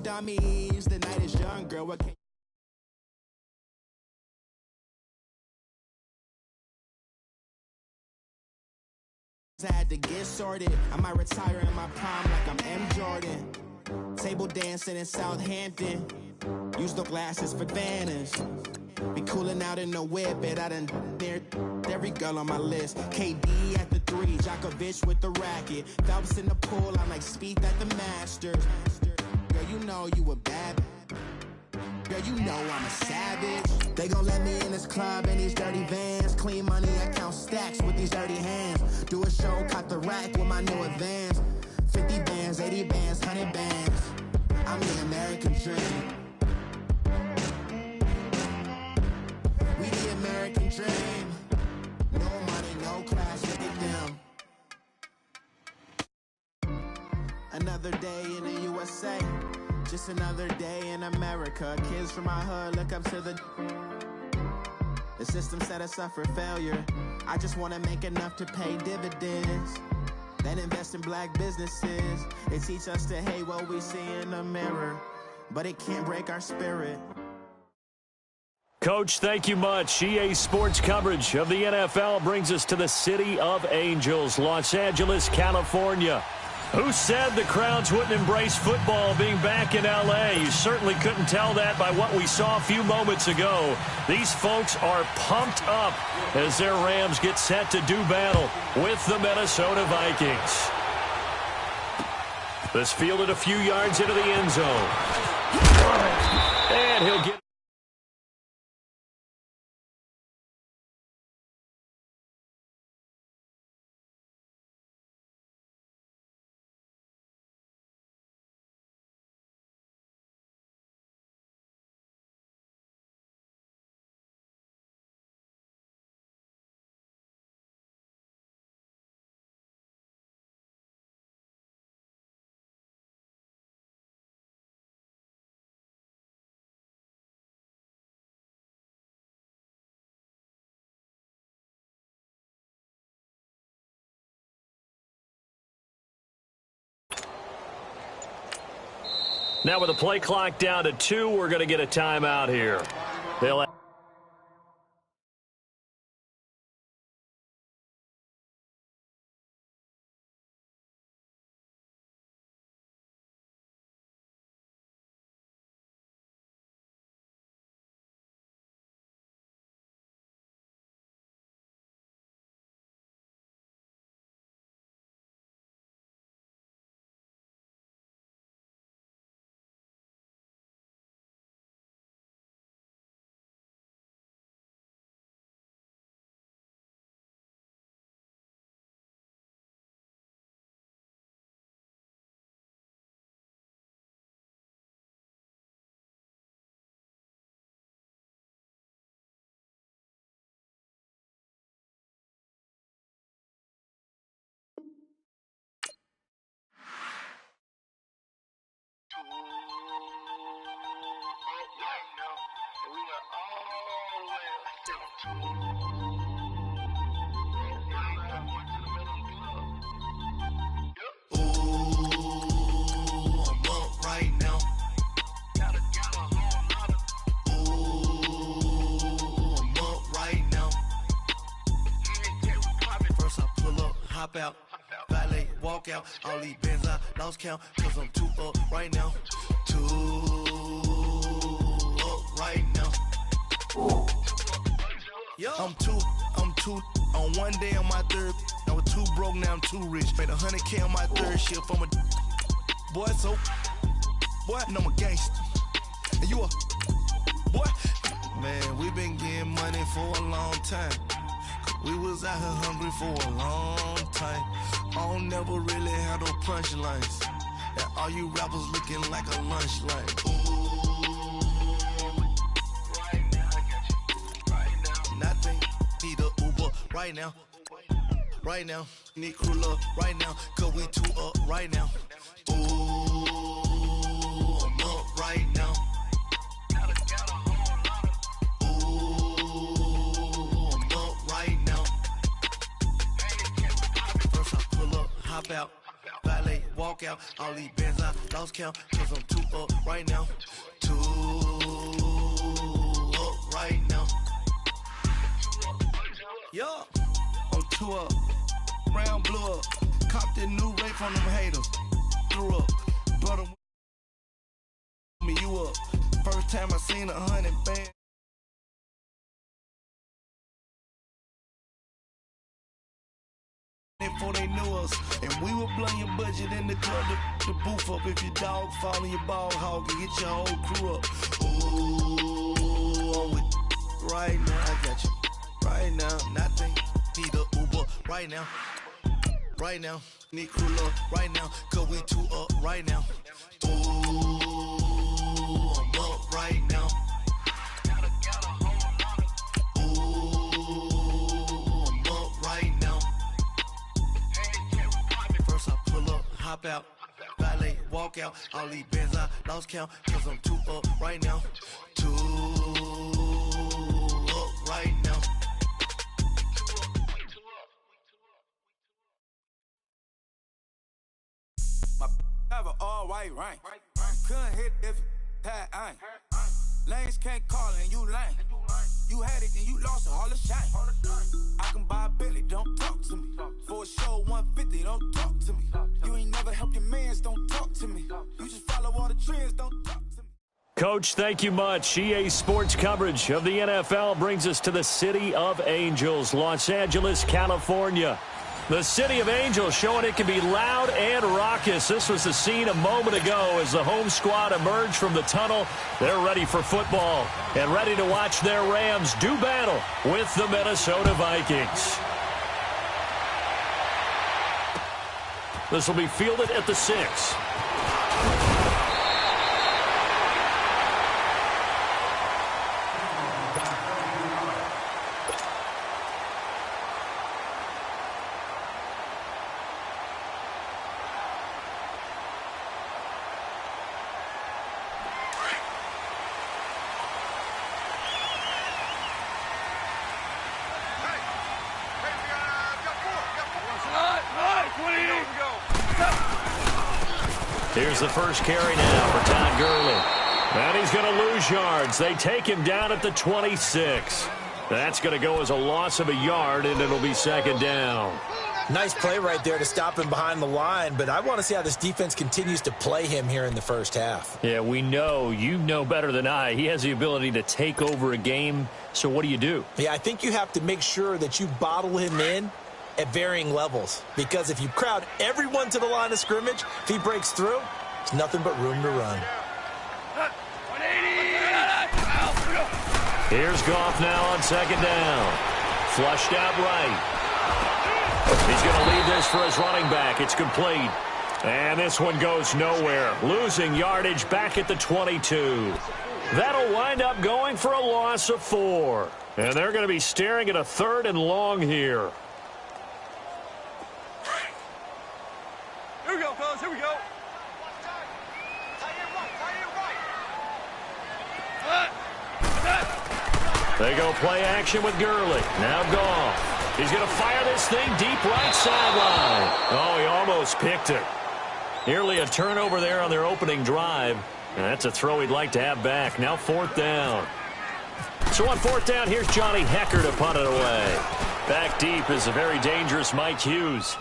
dummies. The night is young, girl. What can had to get sorted. I might retire in my prime like I'm M. Jordan. Table dancing in Southampton. Use the glasses for Vannas. Be cooling out in the whip, but I done near every girl on my list. KD at the 3, Djokovic with the racket. Phelps in the pool, I'm like Spieth at the Masters. Girl, you know you a bad. Girl, you know I'm a savage. They gon' let me in this club in these dirty vans. Clean money, I count stacks with these dirty hands. Do a show, caught the rack with my new advance. 50 bands, 80 bands, 100 bands. I'm the American dream. We the American dream. No money, no class, look at them. Another day in the USA. Just another day in America. Kids from my hood look up to the system set us up for failure. I just want to make enough to pay dividends. Then invest in black businesses. It teach us to hate what we see in the mirror, but it can't break our spirit. Coach, thank you much. EA Sports coverage of the NFL brings us to the City of Angels, Los Angeles, California. Who said the crowds wouldn't embrace football being back in L.A.? You certainly couldn't tell that by what we saw a few moments ago. These folks are pumped up as their Rams get set to do battle with the Minnesota Vikings. This fielded a few yards into the end zone. And he'll get... Now with the play clock down to 2, we're going to get a timeout here. They'll out, valet, walk out, all these bands I lost count, cause I'm too up right now, too up right now. I'm too, on one day on my third, I was too broke, now I'm too rich, made 100K on my third shift, I'm a boy, so, boy, no, I'm a gangster, and you a, boy, man, we been getting money for a long time. We was out here hungry for a long time. I don't never really have no punchlines. And all you rappers looking like a lunch line. Ooh, right now, I got you. Right now. Nothing, need a Uber right now. Right now, need crew love right now. Cause we too up right now. Ooh, I'm up right now. Hop out, valet, walk walk out. All these bands I lost count, cause I'm 2 up right now. 2 up right now. Yeah, I'm 2 up. Round blew up. Copped that new rape from them haters. Threw up. Brother, me you up. First time I seen 100 bands. Before they knew us, and we were blowing your budget in the club, the booth up. If your dog fall in your ball hog and get your whole crew up. Ooh, I'm with right now. I got you right now. Nothing need a Uber right now. Right now, need crew love right now. Cause we 2 up right now. Ooh, I'm up right now. Hop out, valet, walk out. All these bands I lost count, cause I'm 2 up right now. 2 up right now. My have an all white rank. Couldn't hit if had ain't. Lanes can't call and you lame. You had it and you lost it, all the shame. I can buy a Billy, don't talk to me. For a show 150, don't talk to me. You ain't never help your mans, don't talk to me. You just follow all the trends, don't talk to me. Coach, thank you much. EA Sports coverage of the NFL brings us to the City of Angels, Los Angeles, California. The City of Angels showing it can be loud and raucous. This was the scene a moment ago as the home squad emerged from the tunnel. They're ready for football and ready to watch their Rams do battle with the Minnesota Vikings. This will be fielded at the 6. Here's the first carry now for Todd Gurley. And he's going to lose yards. They take him down at the 26. That's going to go as a loss of a yard, and it'll be second down. Nice play right there to stop him behind the line, but I want to see how this defense continues to play him here in the first half. Yeah, we know. You know better than I. He has the ability to take over a game, so what do? Yeah, I think you have to make sure that you bottle him in at varying levels, because if you crowd everyone to the line of scrimmage, if he breaks through, there's nothing but room to run. Here's Goff now on second down. Flushed out right. He's going to leave this for his running back. It's complete. And this one goes nowhere. Losing yardage back at the 22. That'll wind up going for a loss of 4. And they're going to be staring at a 3rd and long here. Here we go, fellas. Here we go. They go play action with Gurley. Now Goff. He's going to fire this thing deep right sideline. Oh, he almost picked it. Nearly a turnover there on their opening drive. And that's a throw he'd like to have back. Now 4th down. So on 4th down, here's Johnny Hecker to punt it away. Back deep is a very dangerous Mike Hughes.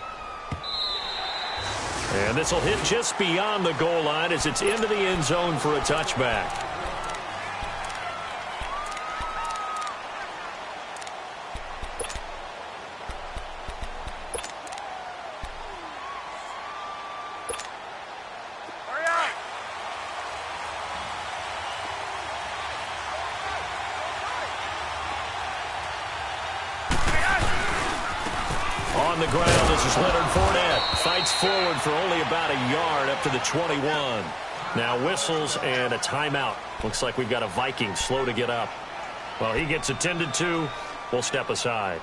And this will hit just beyond the goal line as it's into the end zone for a touchback. On the ground, this is Leonard Fournette. Fights forward for only about a yard up to the 21. Now whistles and a timeout. Looks like we've got a Viking slow to get up. Well, he gets attended to. We'll step aside.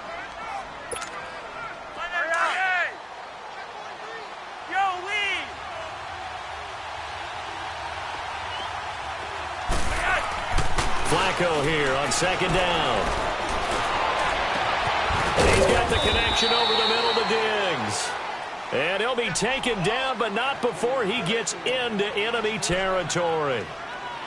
Flacco here on second down. He's got the connection over the middle to Diggs. And he'll be taken down, but not before he gets into enemy territory.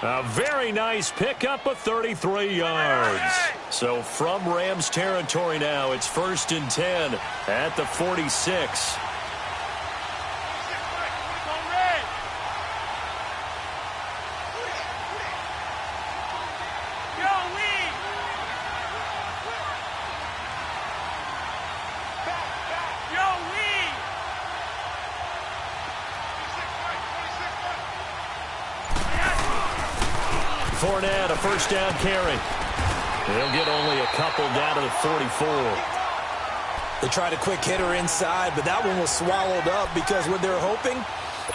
A very nice pickup of 33 yards. So from Rams territory now, it's 1st and 10 at the 46. Fournette, a first down carry. He'll get only a couple down to the 44. They tried a quick hitter inside, but that one was swallowed up because what they're hoping,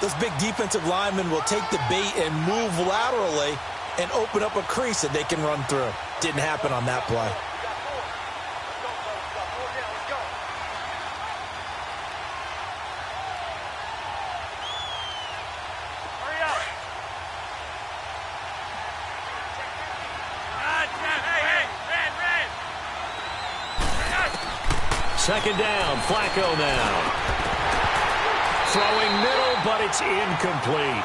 those big defensive linemen will take the bait and move laterally and open up a crease that they can run through. Didn't happen on that play. Second down, Flacco now. Throwing middle, but it's incomplete.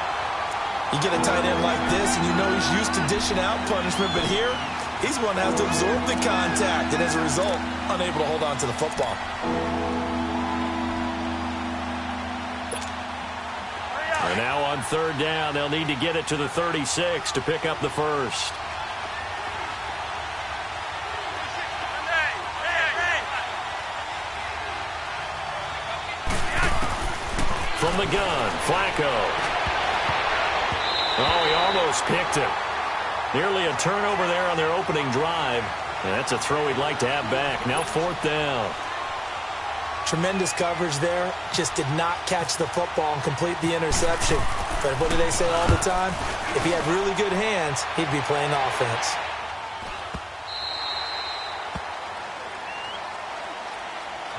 You get a tight end like this, and you know he's used to dishing out punishment, but here, he's one that has to absorb the contact, and as a result, unable to hold on to the football. And now on 3rd down, they'll need to get it to the 36 to pick up the first. From the gun, Flacco. Oh, he almost picked it. Nearly a turnover there on their opening drive. And that's a throw he'd like to have back. Now 4th down. Tremendous coverage there. Just did not catch the football and complete the interception. But what do they say all the time? If he had really good hands, he'd be playing offense.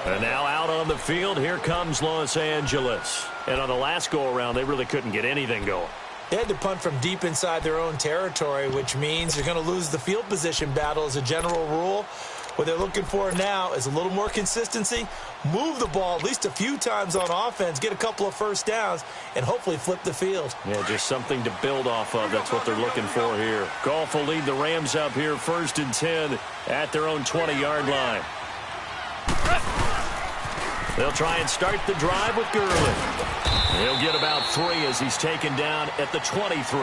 And now out on the field, here comes Los Angeles. And on the last go-around, they really couldn't get anything going. They had to punt from deep inside their own territory, which means you're going to lose the field position battle as a general rule. What they're looking for now is a little more consistency, move the ball at least a few times on offense, get a couple of first downs, and hopefully flip the field. Yeah, just something to build off of. That's what they're looking for here. Goff will lead the Rams up here 1st and 10 at their own 20-yard line. They'll try and start the drive with Gurley. He'll get about 3 as he's taken down at the 23.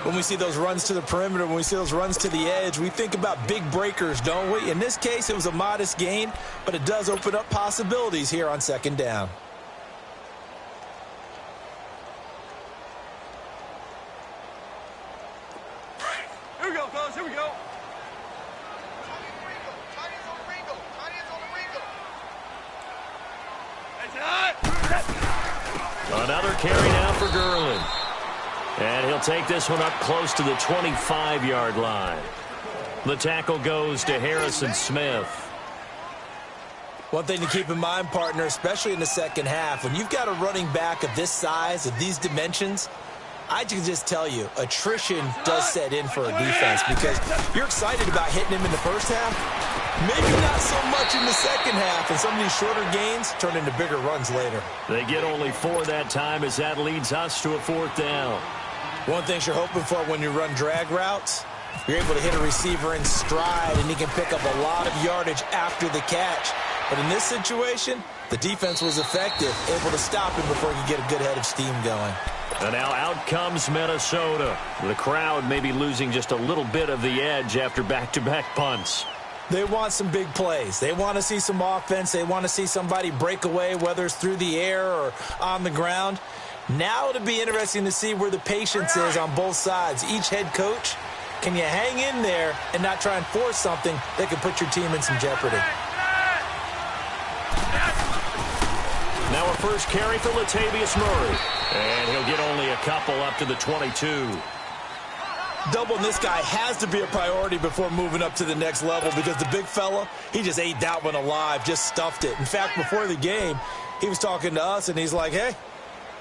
When we see those runs to the perimeter, when we see those runs to the edge, we think about big breakers, don't we? In this case, it was a modest gain, but it does open up possibilities here on 2nd down. Here we go, fellas. Here we go. Another carry now for Gurley. And he'll take this one up close to the 25-yard line. The tackle goes to Harrison Smith. One thing to keep in mind, partner, especially in the second half, when you've got a running back of this size, of these dimensions, I can just tell you, attrition does set in for a defense because you're excited about hitting him in the first half. Maybe not so much in the second half, and some of these shorter gains turn into bigger runs later. They get only 4 that time as that leads us to a 4th down. One thing you're hoping for when you run drag routes, you're able to hit a receiver in stride, and he can pick up a lot of yardage after the catch. But in this situation, the defense was effective, able to stop him before he could get a good head of steam going. And now out comes Minnesota. The crowd may be losing just a little bit of the edge after back-to-back punts. They want some big plays. They want to see some offense. They want to see somebody break away, whether it's through the air or on the ground. Now it'll be interesting to see where the patience is on both sides. Each head coach, can you hang in there and not try and force something that could put your team in some jeopardy? Now a first carry for Latavius Murray. And he'll get only a couple up to the 22. Doubling this guy has to be a priority before moving up to the next level because the big fella, he just ate that one alive, just stuffed it. In fact, before the game, he was talking to us, and he's like, hey,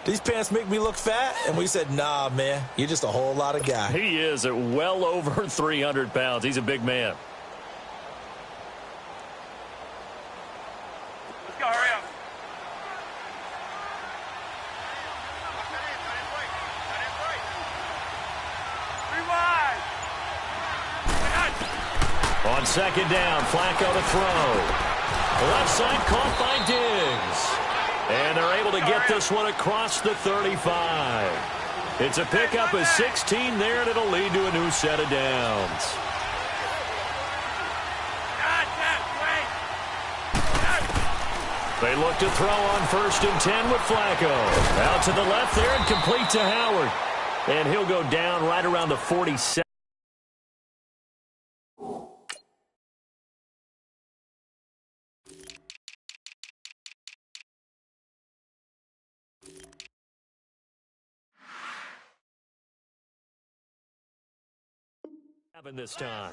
these pants make me look fat? And we said, nah, man, you're just a whole lot of guy. He is at well over 300 pounds. He's a big man. Let's go, hurry up. On second down, Flacco to throw. Left side caught by Diggs. And they're able to get this one across the 35. It's a pickup of 16 there, and it'll lead to a new set of downs. They look to throw on 1st and 10 with Flacco. Out to the left there and complete to Howard. And he'll go down right around the 47. This time.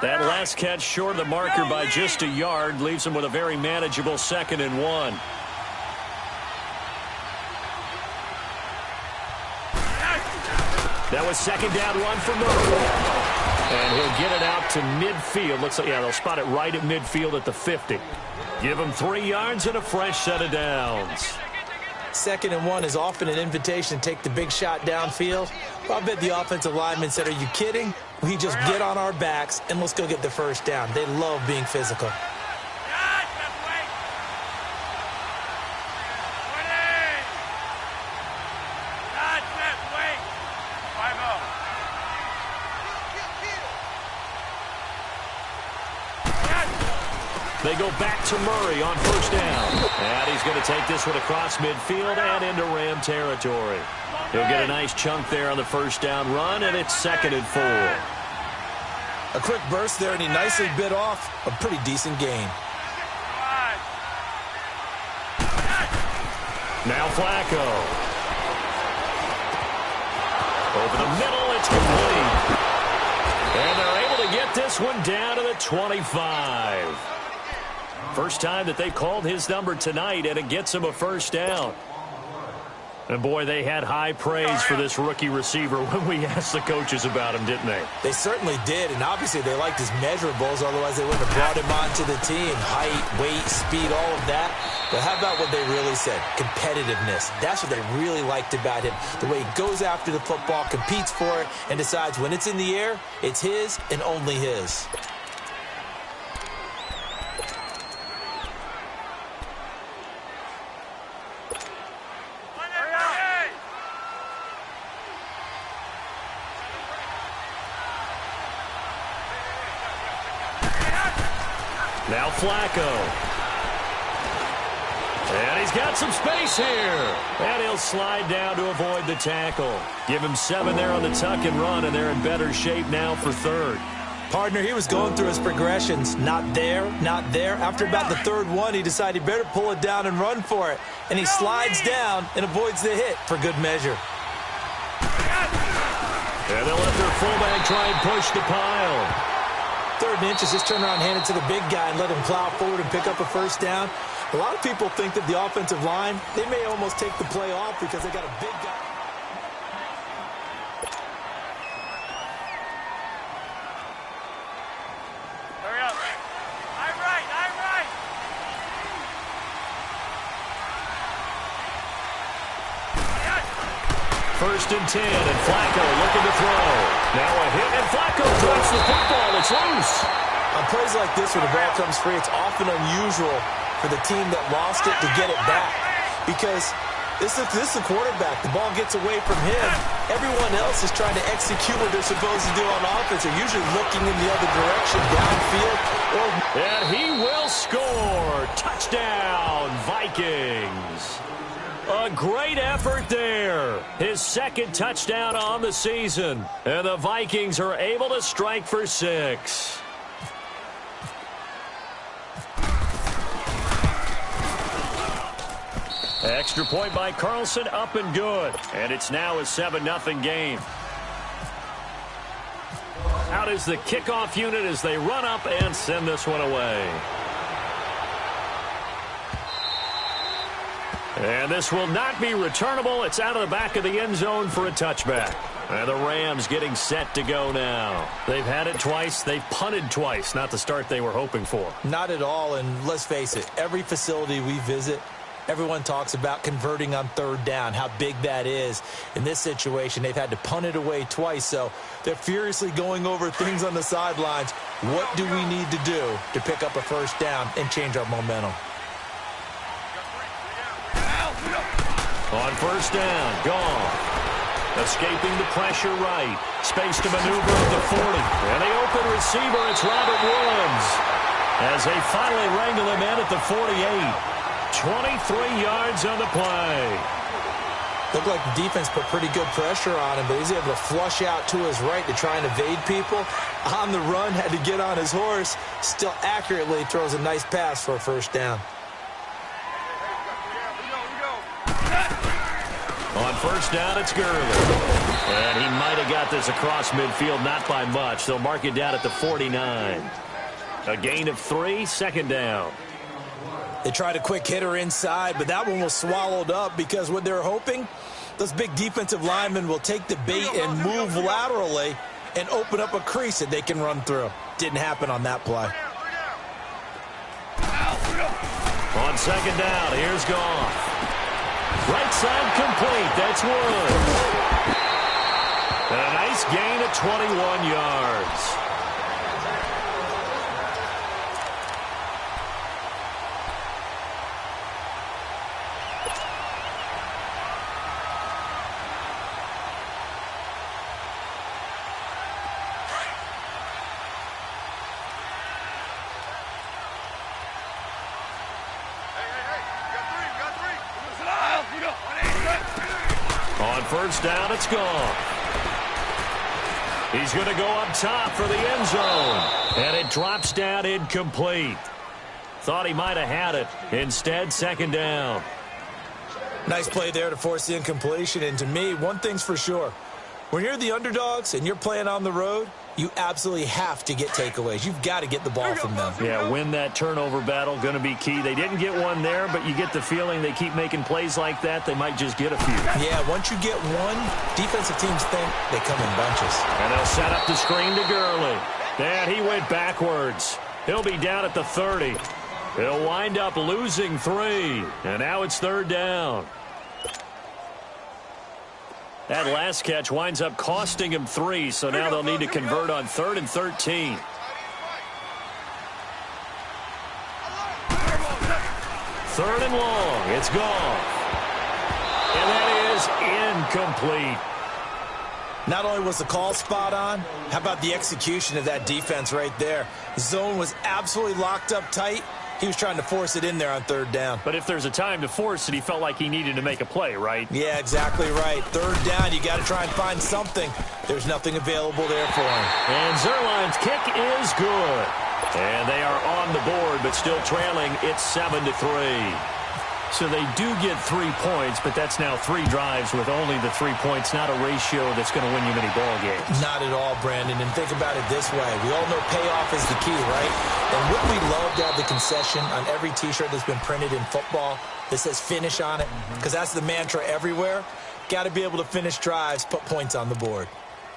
That last catch short of the marker by just a yard leaves him with a very manageable 2nd and 1. That was 2nd down run for Murray. And he'll get it out to midfield. Looks like, yeah, they'll spot it right at midfield at the 50. Give him 3 yards and a fresh set of downs. 2nd and 1 is often an invitation to take the big shot downfield. Well, I bet the offensive lineman said, are you kidding? We just get on our backs and let's go get the 1st down. They love being physical. They go back to Murray on 1st down. And he's going to take this one across midfield and into Ram territory. He'll get a nice chunk there on the 1st down run, and it's 2nd and 4. A quick burst there, and he nicely bit off a pretty decent gain. Now Flacco. Over the middle, it's complete. And they're able to get this one down to the 25. First time that they've called his number tonight, and it gets him a 1st down. And, boy, they had high praise for this rookie receiver when we asked the coaches about him, didn't they? They certainly did, and obviously they liked his measurables. Otherwise, they wouldn't have brought him onto the team. Height, weight, speed, all of that. But how about what they really said? Competitiveness. That's what they really liked about him. The way he goes after the football, competes for it, and decides when it's in the air, it's his and only his. Now Flacco. And he's got some space here. And he'll slide down to avoid the tackle. Give him 7 there on the tuck and run, and they're in better shape now for 3rd. Partner, he was going through his progressions. Not there, not there. After about the 3rd one, he decided he better pull it down and run for it. And he slides down and avoids the hit for good measure. And they'll let their fullback try and push the pile. 3rd and inches, just turn around, hand it to the big guy, and let him plow forward and pick up a 1st down. A lot of people think that the offensive line, they may almost take the play off because they got a big guy. Hurry up. I'm right. 1st and 10, and Flacco looking to throw. Now a hit, and Flacco drops the football. It's loose. On plays like this where the ball comes free, it's often unusual for the team that lost it to get it back. Because this is the quarterback. The ball gets away from him. Everyone else is trying to execute what they're supposed to do on offense. They're usually looking in the other direction, downfield. And he will score. Touchdown, Vikings. A great effort there. His 2nd touchdown on the season. And the Vikings are able to strike for 6. Extra point by Carlson, up and good. And it's now a 7-0 game. Out is the kickoff unit as they run up and send this one away. And this will not be returnable. It's out of the back of the end zone for a touchback. And the Rams getting set to go now. They've had it twice. They've punted twice. Not the start they were hoping for. Not at all, and let's face it, every facility we visit, Everyone talks about converting on third down, how big that is. In this situation, they've had to punt it away twice, so they're furiously going over things on the sidelines. What do we need to do to pick up a first down and change our momentum? On first down, gone. Escaping the pressure right. Space to maneuver at the 40. And the open receiver, it's Robert Woods. As they finally wrangle him in at the 48. 23 yards on the play. Looked like the defense put pretty good pressure on him, but he's able to flush out to his right to try and evade people. On the run, had to get on his horse. Still accurately throws a nice pass for a first down. On first down, it's Gurley. And he might have got this across midfield, not by much. They'll mark it down at the 49. A gain of 3, second down. They tried a quick hitter inside, but that one was swallowed up because what they're hoping, those big defensive linemen will take the bait and move laterally and open up a crease that they can run through. Didn't happen on that play. On second down, here's Goff. Right side complete. That's Woods. And a nice gain of 21 yards. On first down, it's gone. He's going to go up top for the end zone. And it drops down incomplete. Thought he might have had it. Instead, second down. Nice play there to force the incompletion. And to me, one thing's for sure. When you're the underdogs and you're playing on the road, you absolutely have to get takeaways. You've got to get the ball from them. Yeah, win that turnover battle, going to be key. They didn't get one there, but you get the feeling they keep making plays like that, they might just get a few. Yeah, once you get one, defensive teams think they come in bunches. And they'll set up the screen to Gurley. And he went backwards. He'll be down at the 30. He'll wind up losing 3. And now it's third down. That last catch winds up costing him 3, so now they'll need to convert on 3rd and 13. Third and long. It's gone. And that is incomplete. Not only was the call spot on, how about the execution of that defense right there? The zone was absolutely locked up tight. He was trying to force it in there on third down. But if there's a time to force it, he felt like he needed to make a play, right? Yeah, exactly right. Third down, you got to try and find something. There's nothing available there for him. And Zerline's kick is good. And they are on the board, but still trailing. It's 7-3. So they do get 3 points, but that's now 3 drives with only the 3 points, not a ratio that's going to win you many ball games. Not at all, Brandon. And think about it this way. We all know payoff is the key, right? And wouldn't we love to have the concession on every T-shirt that's been printed in football that says finish on it? Because that's the mantra everywhere. Got to be able to finish drives, put points on the board.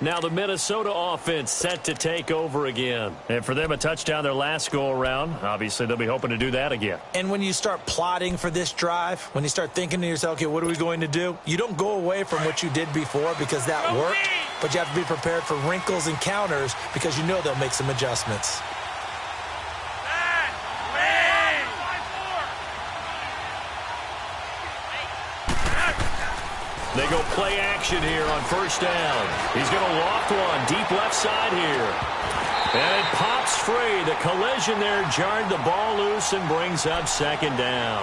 Now the Minnesota offense set to take over again. And for them, a touchdown their last go-around. Obviously, they'll be hoping to do that again. And when you start plotting for this drive, when you start thinking to yourself, okay, what are we going to do? You don't go away from what you did before because that worked, but you have to be prepared for wrinkles and counters because you know they'll make some adjustments. They go play action here on first down. He's going to loft one deep left side here. And it pops free. The collision there jarred the ball loose and brings up second down.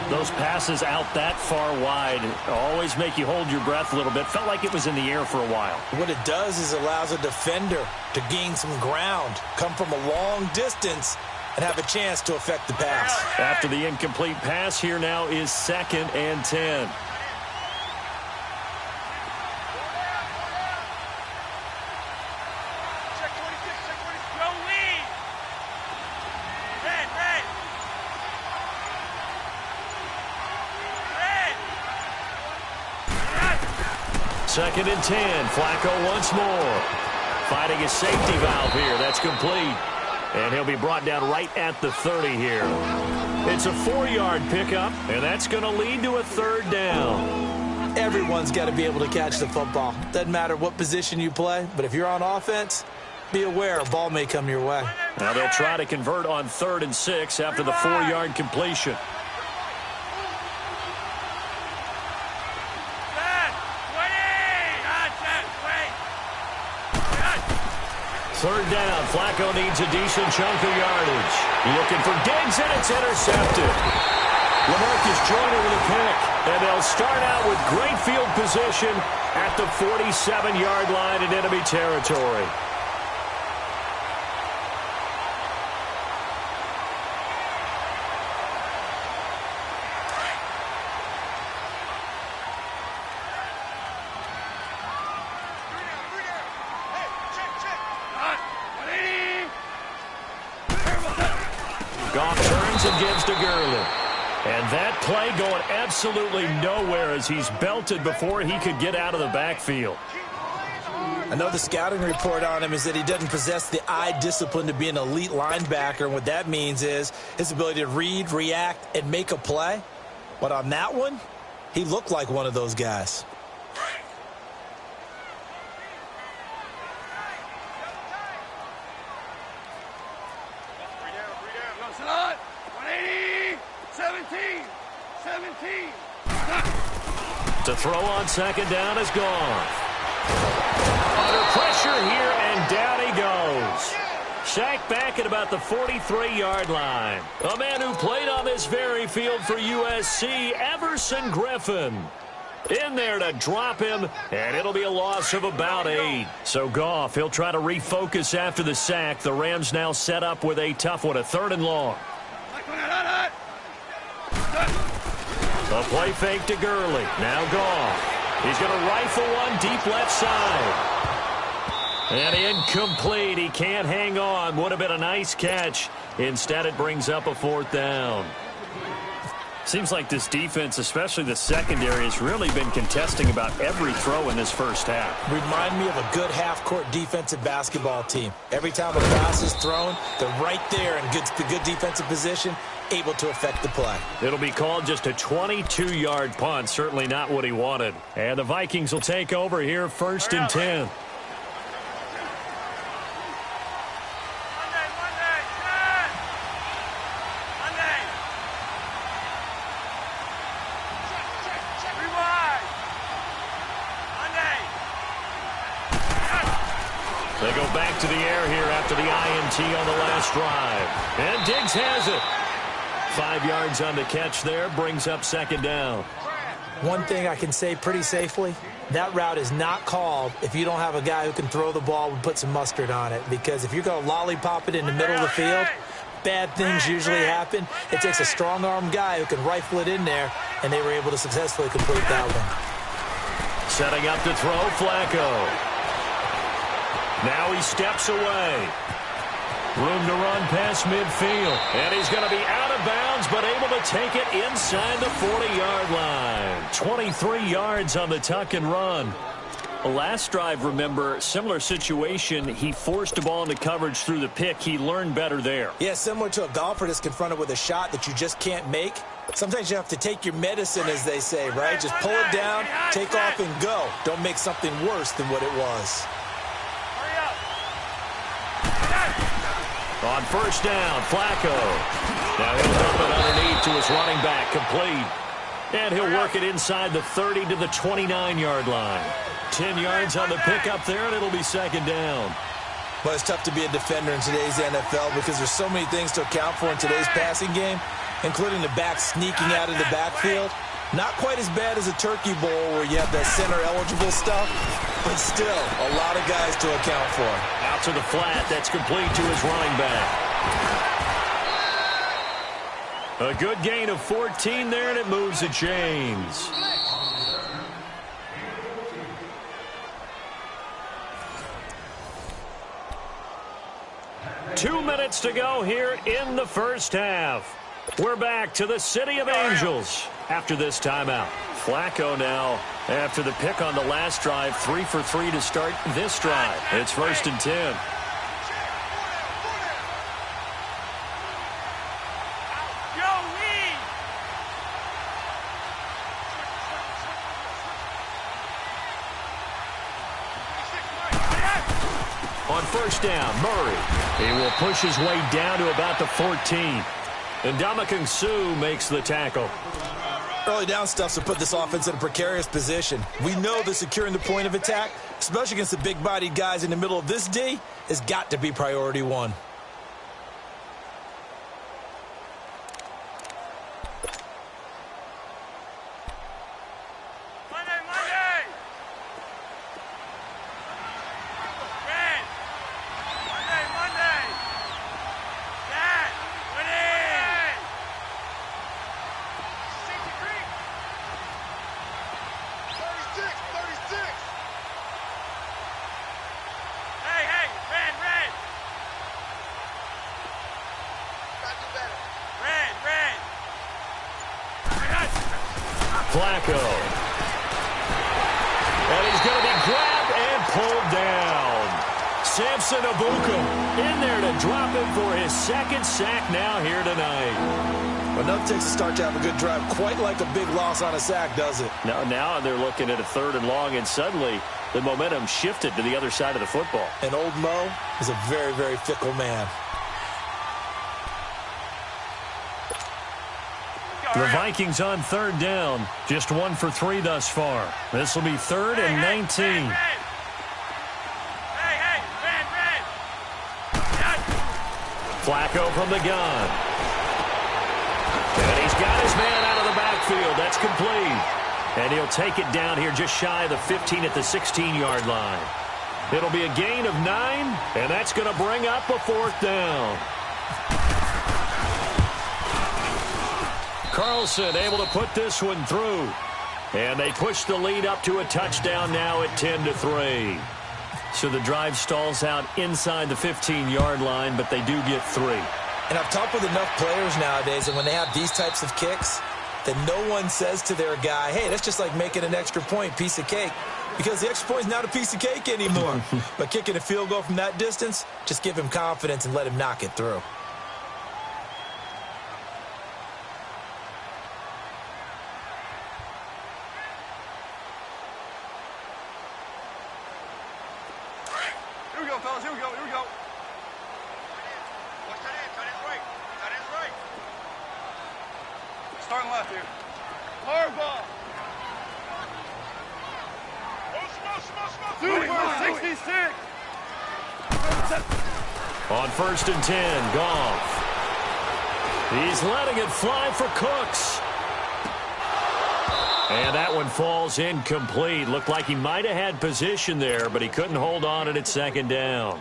Those passes out that far wide always make you hold your breath a little bit. Felt like it was in the air for a while. What it does is allows a defender to gain some ground, come from a long distance, and have a chance to affect the pass. After the incomplete pass, here now is 2nd and 10. Second and 10. Flacco once more. Fighting a safety valve here. That's complete. And he'll be brought down right at the 30 here. It's a 4-yard pickup, and that's going to lead to a 3rd down. Everyone's got to be able to catch the football. Doesn't matter what position you play, but if you're on offense, be aware a ball may come your way. Now they'll try to convert on 3rd and 6 after the 4-yard completion. Third down. Flacco needs a decent chunk of yardage. Looking for Diggs, and it's intercepted. LaMarcus Joyner with a pick. And they'll start out with great field position at the 47-yard line in enemy territory. Goff turns and gives to Gurley. And that play going absolutely nowhere as he's belted before he could get out of the backfield. I know the scouting report on him is that he doesn't possess the eye discipline to be an elite linebacker. And what that means is his ability to read, react, and make a play. But on that one, he looked like one of those guys. To throw on second down is gone. Under pressure here, and down he goes. Sacked back at about the 43-yard line. A man who played on this very field for USC, Everson Griffin. In there to drop him, and it'll be a loss of about 8. So Goff, he'll try to refocus after the sack. The Rams now set up with a tough one, a 3rd and long. A play fake to Gurley. Now Goff. He's going to rifle one deep left side. And incomplete. He can't hang on. Would have been a nice catch. Instead, it brings up a 4th down. Seems like this defense, especially the secondary, has really been contesting about every throw in this first half. Remind me of a good half-court defensive basketball team. Every time a pass is thrown, they're right there in good defensive position, able to affect the play. It'll be called just a 22-yard punt. Certainly not what he wanted. And the Vikings will take over here, 1st and 10. They go back to the air here after the INT on the last drive. And Diggs has it. 5 yards on the catch there, brings up second down. One thing I can say pretty safely, that route is not called if you don't have a guy who can throw the ball and put some mustard on it. Because if you're going to lollipop it in the middle of the field, bad things usually happen. It takes a strong-arm guy who can rifle it in there, and they were able to successfully complete that one. Setting up to throw, Flacco. Now he steps away. Room to run past midfield. And he's going to be out of bounds, but able to take it inside the 40-yard line. 23 yards on the tuck and run. Last drive, remember, similar situation. He forced the ball into coverage through the pick. He learned better there. Yeah, similar to a golfer that's confronted with a shot that you just can't make. Sometimes you have to take your medicine, as they say, right? Just pull it down, take off, and go. Don't make something worse than what it was. On first down, Flacco. Now he'll dump it underneath to his running back, complete. And he'll work it inside the 30 to the 29-yard line. 10 yards on the pickup there, and it'll be second down. Well, it's tough to be a defender in today's NFL because there's so many things to account for in today's passing game, including the back sneaking out of the backfield. Not quite as bad as a turkey bowl where you have that center-eligible stuff, but still a lot of guys to account for. Out to the flat. That's complete to his running back. A good gain of 14 there, and it moves the chains. Two minutes to go here in the first half. We're back to the City of Angels after this timeout. Flacco now, after the pick on the last drive, 3 for 3 to start this drive. It's 1st and 10. Yo, On first down, Murray. He will push his way down to about the 14. And Ndamukong Suh makes the tackle. Early down stuffs will put this offense in a precarious position. We know that securing the point of attack, especially against the big-bodied guys in the middle of this D, has got to be priority one. Flacco. And he's going to be grabbed and pulled down. Samson Abuka in there to drop him for his second sack now here tonight. Enough takes a start to have a good drive. Quite like a big loss on a sack, does it? Now they're looking at a 3rd and long, and suddenly the momentum shifted to the other side of the football. And old Mo is a very, very fickle man. The Vikings on 3rd down. Just 1 for 3 thus far. This will be 3rd and 19. Flacco from the gun. And he's got his man out of the backfield. That's complete. And he'll take it down here just shy of the 15 at the 16-yard line. It'll be a gain of 9, and that's going to bring up a 4th down. Carlson able to put this one through. And they push the lead up to a touchdown now at 10-3. So the drive stalls out inside the 15-yard line, but they do get 3. And I've talked with enough players nowadays, and when they have these types of kicks, that no one says to their guy, hey, that's just like making an extra point, piece of cake. Because the extra point is not a piece of cake anymore. But kicking a field goal from that distance, just give him confidence and let him knock it through. On 1st and 10, Goff. He's letting it fly for Cooks. And that one falls incomplete. Looked like he might have had position there, but he couldn't hold on at 2nd down.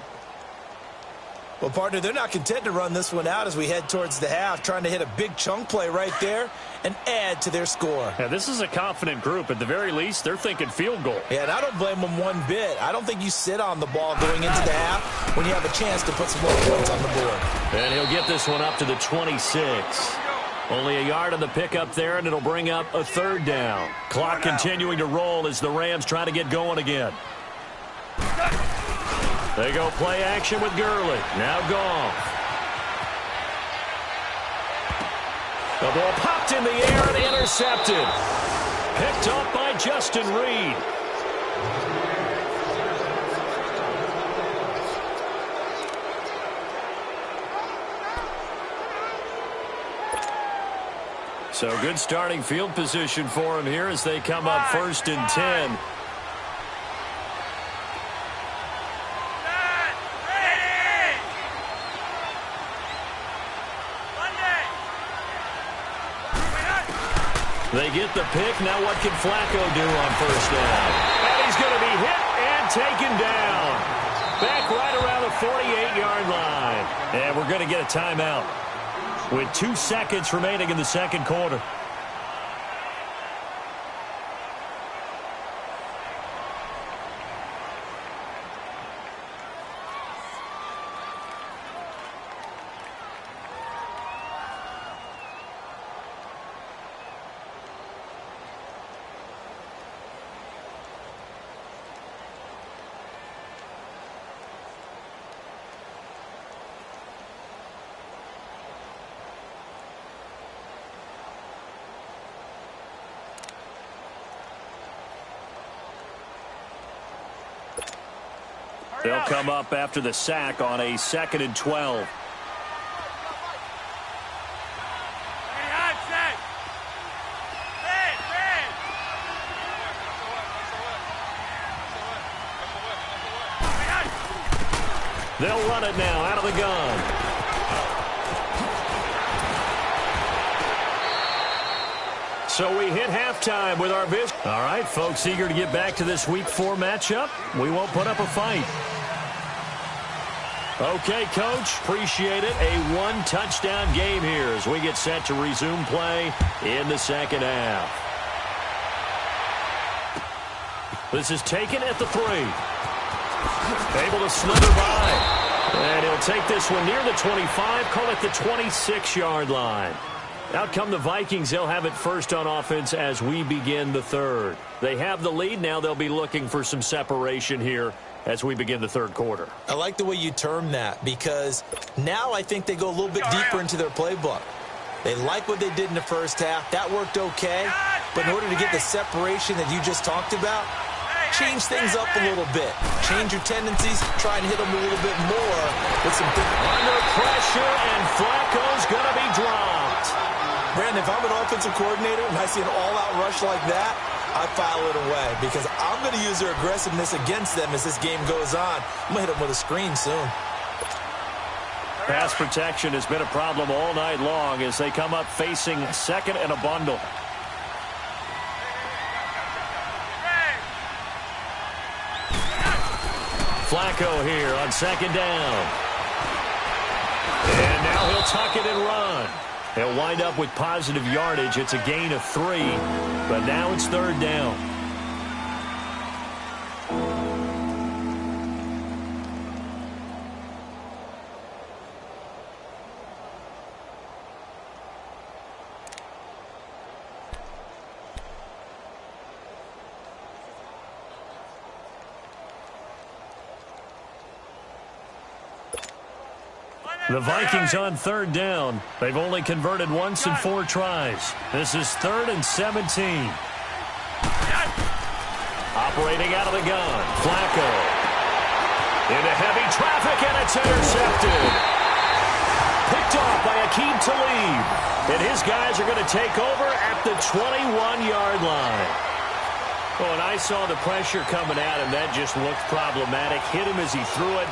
Well, partner, they're not content to run this one out as we head towards the half, trying to hit a big chunk play right there and add to their score. Yeah, this is a confident group. At the very least, they're thinking field goal. Yeah, and I don't blame them one bit. I don't think you sit on the ball going into the half when you have a chance to put some more points on the board. And he'll get this one up to the 26. Only a yard on the pickup there, and it'll bring up a 3rd down. Clock continuing to roll as the Rams try to get going again. They go play action with Gurley. Now Goff. The ball popped in the air and intercepted. Picked up by Justin Reed. So good starting field position for him here as they come up 1st and 10. They get the pick. Now what can Flacco do on 1st down? And he's going to be hit and taken down. Back right around the 48-yard line. And we're going to get a timeout with 2 seconds remaining in the 2nd quarter. They'll come up after the sack on a 2nd and 12. They'll run it now out of the gun. So we hit halftime with our visit. All right, folks, eager to get back to this Week 4 matchup. We won't put up a fight. Okay, Coach, appreciate it. A one-touchdown game here as we get set to resume play in the second half. This is taken at the 3. Able to slither by. And he'll take this one near the 25, call it the 26-yard line. Out come the Vikings. They'll have it first on offense as we begin the third. They have the lead. Now they'll be looking for some separation here as we begin the third quarter. I like the way you term that because now I think they go a little bit deeper into their playbook. They like what they did in the first half. That worked okay. But in order to get the separation that you just talked about, change things up a little bit. Change your tendencies. Try and hit them a little bit more with some under pressure, and Flacco's going to be dropped. Brandon, if I'm an offensive coordinator and I see an all-out rush like that, I file it away because I'm going to use their aggressiveness against them as this game goes on. I'm going to hit them with a screen soon. Pass protection has been a problem all night long as they come up facing second and a bundle. Flacco here on second down. And now he'll tuck it and run. He'll wind up with positive yardage. It's a gain of 3, but now it's third down. The Vikings on third down. They've only converted once in 4 tries. This is 3rd and 17. Operating out of the gun. Flacco. Into heavy traffic, and it's intercepted. Picked off by Aqib Talib. And his guys are going to take over at the 21-yard line. Oh, and I saw the pressure coming at him. That just looked problematic. Hit him as he threw it.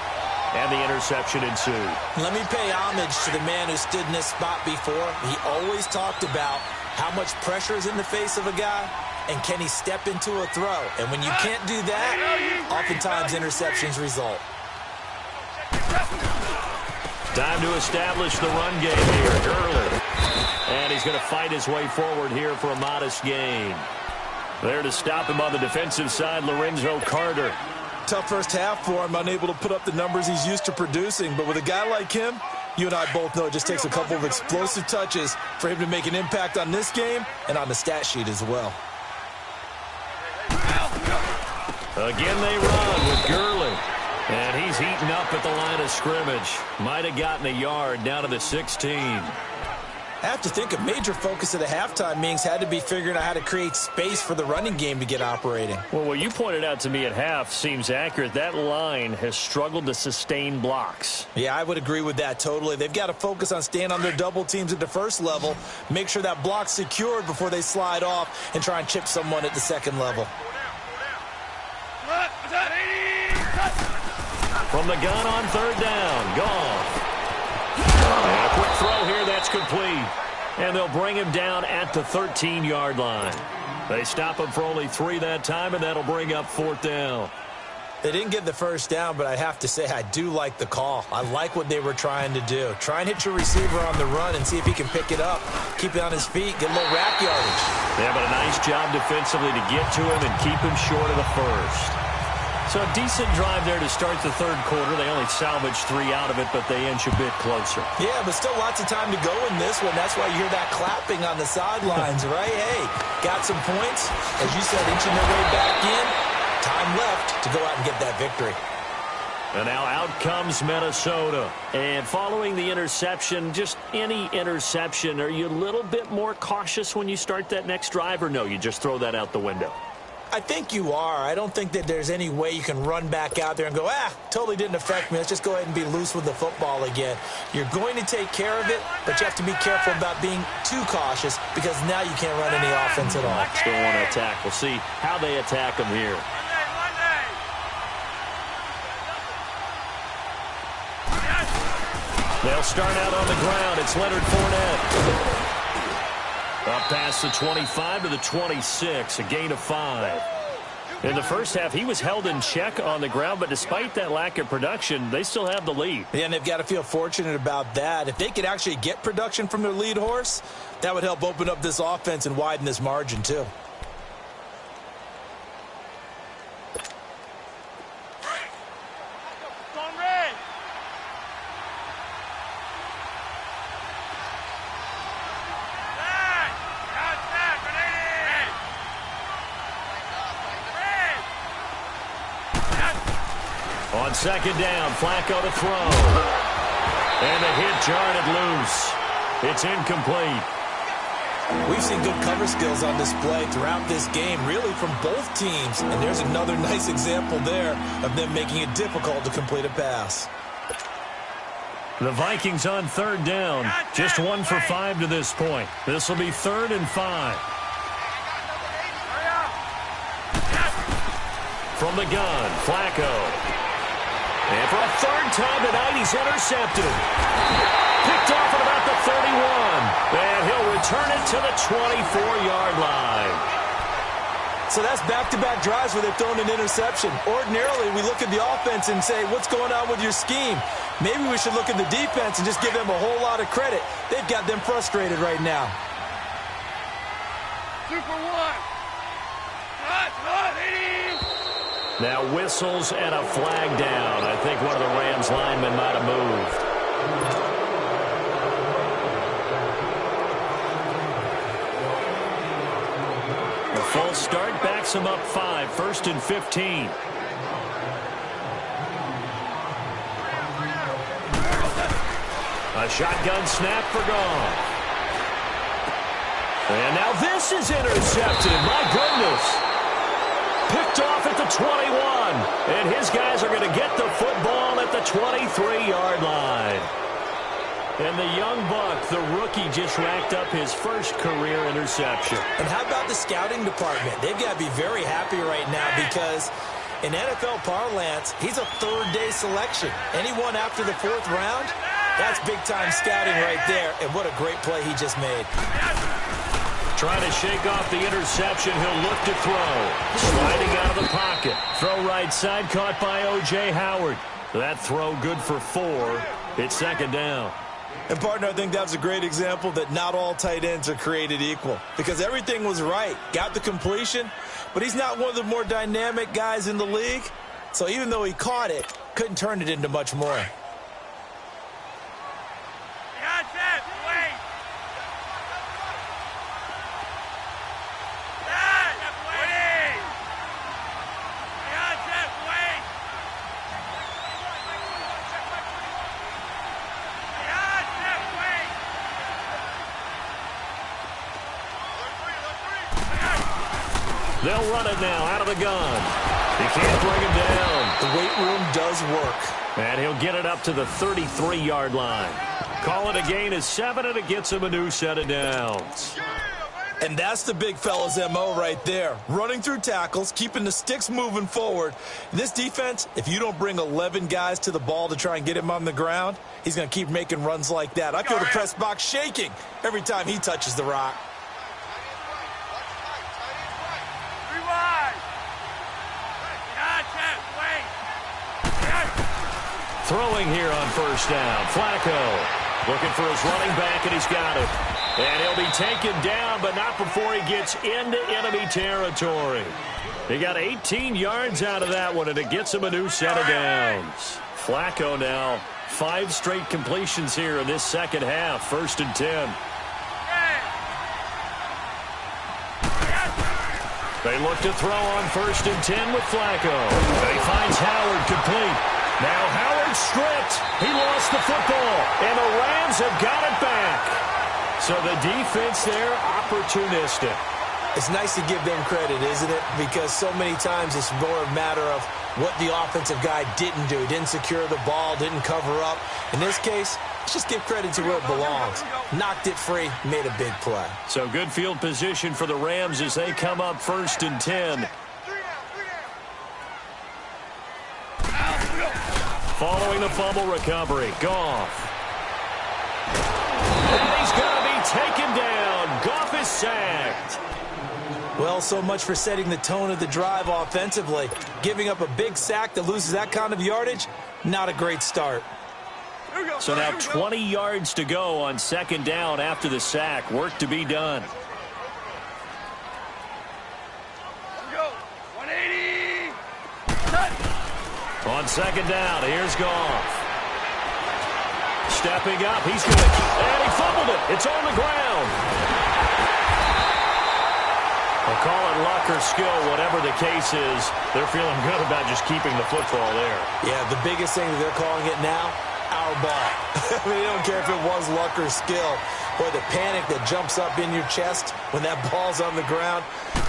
And the interception ensued. Let me pay homage to the man who stood in this spot before. He always talked about how much pressure is in the face of a guy and can he step into a throw. And when you can't do that, oftentimes interceptions result. Time to establish the run game here. Gurley. And he's going to fight his way forward here for a modest gain. There to stop him on the defensive side, Lorenzo Carter. Tough first half for him, unable to put up the numbers he's used to producing. But with a guy like him, you and I both know it just takes a couple of explosive touches for him to make an impact on this game and on the stat sheet as well. Again they run with Gurley. And he's heating up at the line of scrimmage. Might have gotten a yard down to the 16. I have to think a major focus of the halftime meetings had to be figuring out how to create space for the running game to get operating. Well, what you pointed out to me at half seems accurate. That line has struggled to sustain blocks. Yeah, I would agree with that totally. They've got to focus on staying on their double teams at the first level, make sure that block's secured before they slide off and try and chip someone at the second level. From the gun on third down, gone. And a quick throw here, that's complete. And they'll bring him down at the 13-yard line. They stop him for only 3 that time, and that'll bring up 4th down. They didn't get the first down, but I have to say I do like the call. I like what they were trying to do. Try and hit your receiver on the run and see if he can pick it up. Keep it on his feet, get a little rack yardage. Yeah, but a nice job defensively to get to him and keep him short of the first. So a decent drive there to start the third quarter. They only salvaged 3 out of it, but they inch a bit closer. Yeah, but still lots of time to go in this one. That's why you hear that clapping on the sidelines, right? Hey, got some points. As you said, inching their way back in. Time left to go out and get that victory. And now out comes Minnesota. And following the interception, just any interception, are you a little bit more cautious when you start that next drive, or no, you just throw that out the window? I think you are. I don't think that there's any way you can run back out there and go, totally didn't affect me. Let's just go ahead and be loose with the football again. You're going to take care of it, but you have to be careful about being too cautious because now you can't run any offense at all. Still want to attack. We'll see how they attack them here. They'll start out on the ground. It's Leonard Fournette. Up past the 25 to the 26, a gain of 5. In the first half, he was held in check on the ground, but despite that lack of production, they still have the lead. Yeah, and they've got to feel fortunate about that. If they could actually get production from their lead horse, that would help open up this offense and widen this margin too. On second down, Flacco to throw. And the hit jarred it loose. It's incomplete. We've seen good cover skills on display throughout this game, really from both teams. And there's another nice example there of them making it difficult to complete a pass. The Vikings on third down. Just 1 for 5 to this point. This will be 3rd and 5. From the gun, Flacco. And for a third time tonight, he's intercepted. Picked off at about the 31. And he'll return it to the 24-yard line. So that's back-to-back drives where they've thrown an interception. Ordinarily, we look at the offense and say, what's going on with your scheme? Maybe we should look at the defense and just give them a whole lot of credit. They've got them frustrated right now. 2 for 1. Now whistles and a flag down. I think one of the Rams linemen might have moved. The false start backs him up 5. 1st and 15. A shotgun snap for Goff. And now this is intercepted. My goodness. Picked off at the 21. And his guys are going to get the football at the 23-yard line. And the young buck, the rookie, just racked up his first career interception. And how about the scouting department? They've got to be very happy right now because in NFL parlance, he's a third-day selection. Anyone after the 4th round, that's big-time scouting right there. And what a great play he just made. Trying to shake off the interception. He'll look to throw. Sliding out of the pocket. Throw right side, caught by O.J. Howard. That throw good for 4. It's 2nd down. And, partner, I think that was a great example that not all tight ends are created equal. Because everything was right. Got the completion, but he's not one of the more dynamic guys in the league. So even though he caught it, couldn't turn it into much more. They'll run it now out of the gun. He can't bring him down. The weight room does work. And he'll get it up to the 33-yard line. Call it a gain of 7, and it gets him a new set of downs. And that's the big fella's MO right there. Running through tackles, keeping the sticks moving forward. This defense, if you don't bring 11 guys to the ball to try and get him on the ground, he's going to keep making runs like that. I feel the press box shaking every time he touches the rock. Throwing here on 1st down. Flacco looking for his running back, and he's got it. And he'll be taken down, but not before he gets into enemy territory. He got 18 yards out of that one, and it gets him a new set of downs. Flacco now 5 straight completions here in this 2nd half. 1st and 10. They look to throw on 1st and 10 with Flacco. He finds Howard complete. Now Howard stripped. He lost the football, and the Rams have got it back. So the defense there, opportunistic. It's nice to give them credit, isn't it? Because so many times it's more a matter of what the offensive guy didn't do. He didn't secure the ball, didn't cover up. In this case, let's just give credit to where it belongs. Knocked it free, made a big play. So good field position for the Rams as they come up 1st and 10. Following the fumble recovery, Goff. And he's going to be taken down. Goff is sacked. Well, so much for setting the tone of the drive offensively. Giving up a big sack that loses that kind of yardage, not a great start. So now 20 yards to go on 2nd down after the sack. Work to be done. Go. 180. On 2nd down, here's Goff. Stepping up, he's going to keep, and he fumbled it. It's on the ground. They'll call it luck or skill, whatever the case is. They're feeling good about just keeping the football there. Yeah, the biggest thing that they're calling it now, our ball. I mean, they don't care if it was luck or skill. Boy, the panic that jumps up in your chest when that ball's on the ground,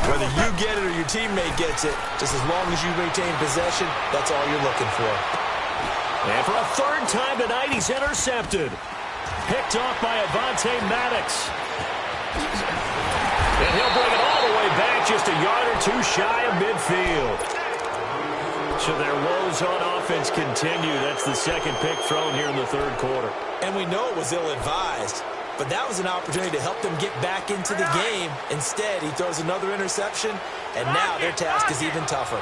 whether you get it or your teammate gets it, just as long as you maintain possession, that's all you're looking for. And for a 3rd time tonight, he's intercepted. Picked off by Avonte Maddox. And he'll bring it all the way back, just a yard or two shy of midfield. So their woes on offense continue. That's the 2nd pick thrown here in the 3rd quarter. And we know it was ill-advised, but that was an opportunity to help them get back into the game. Instead, he throws another interception, and now their task is even tougher.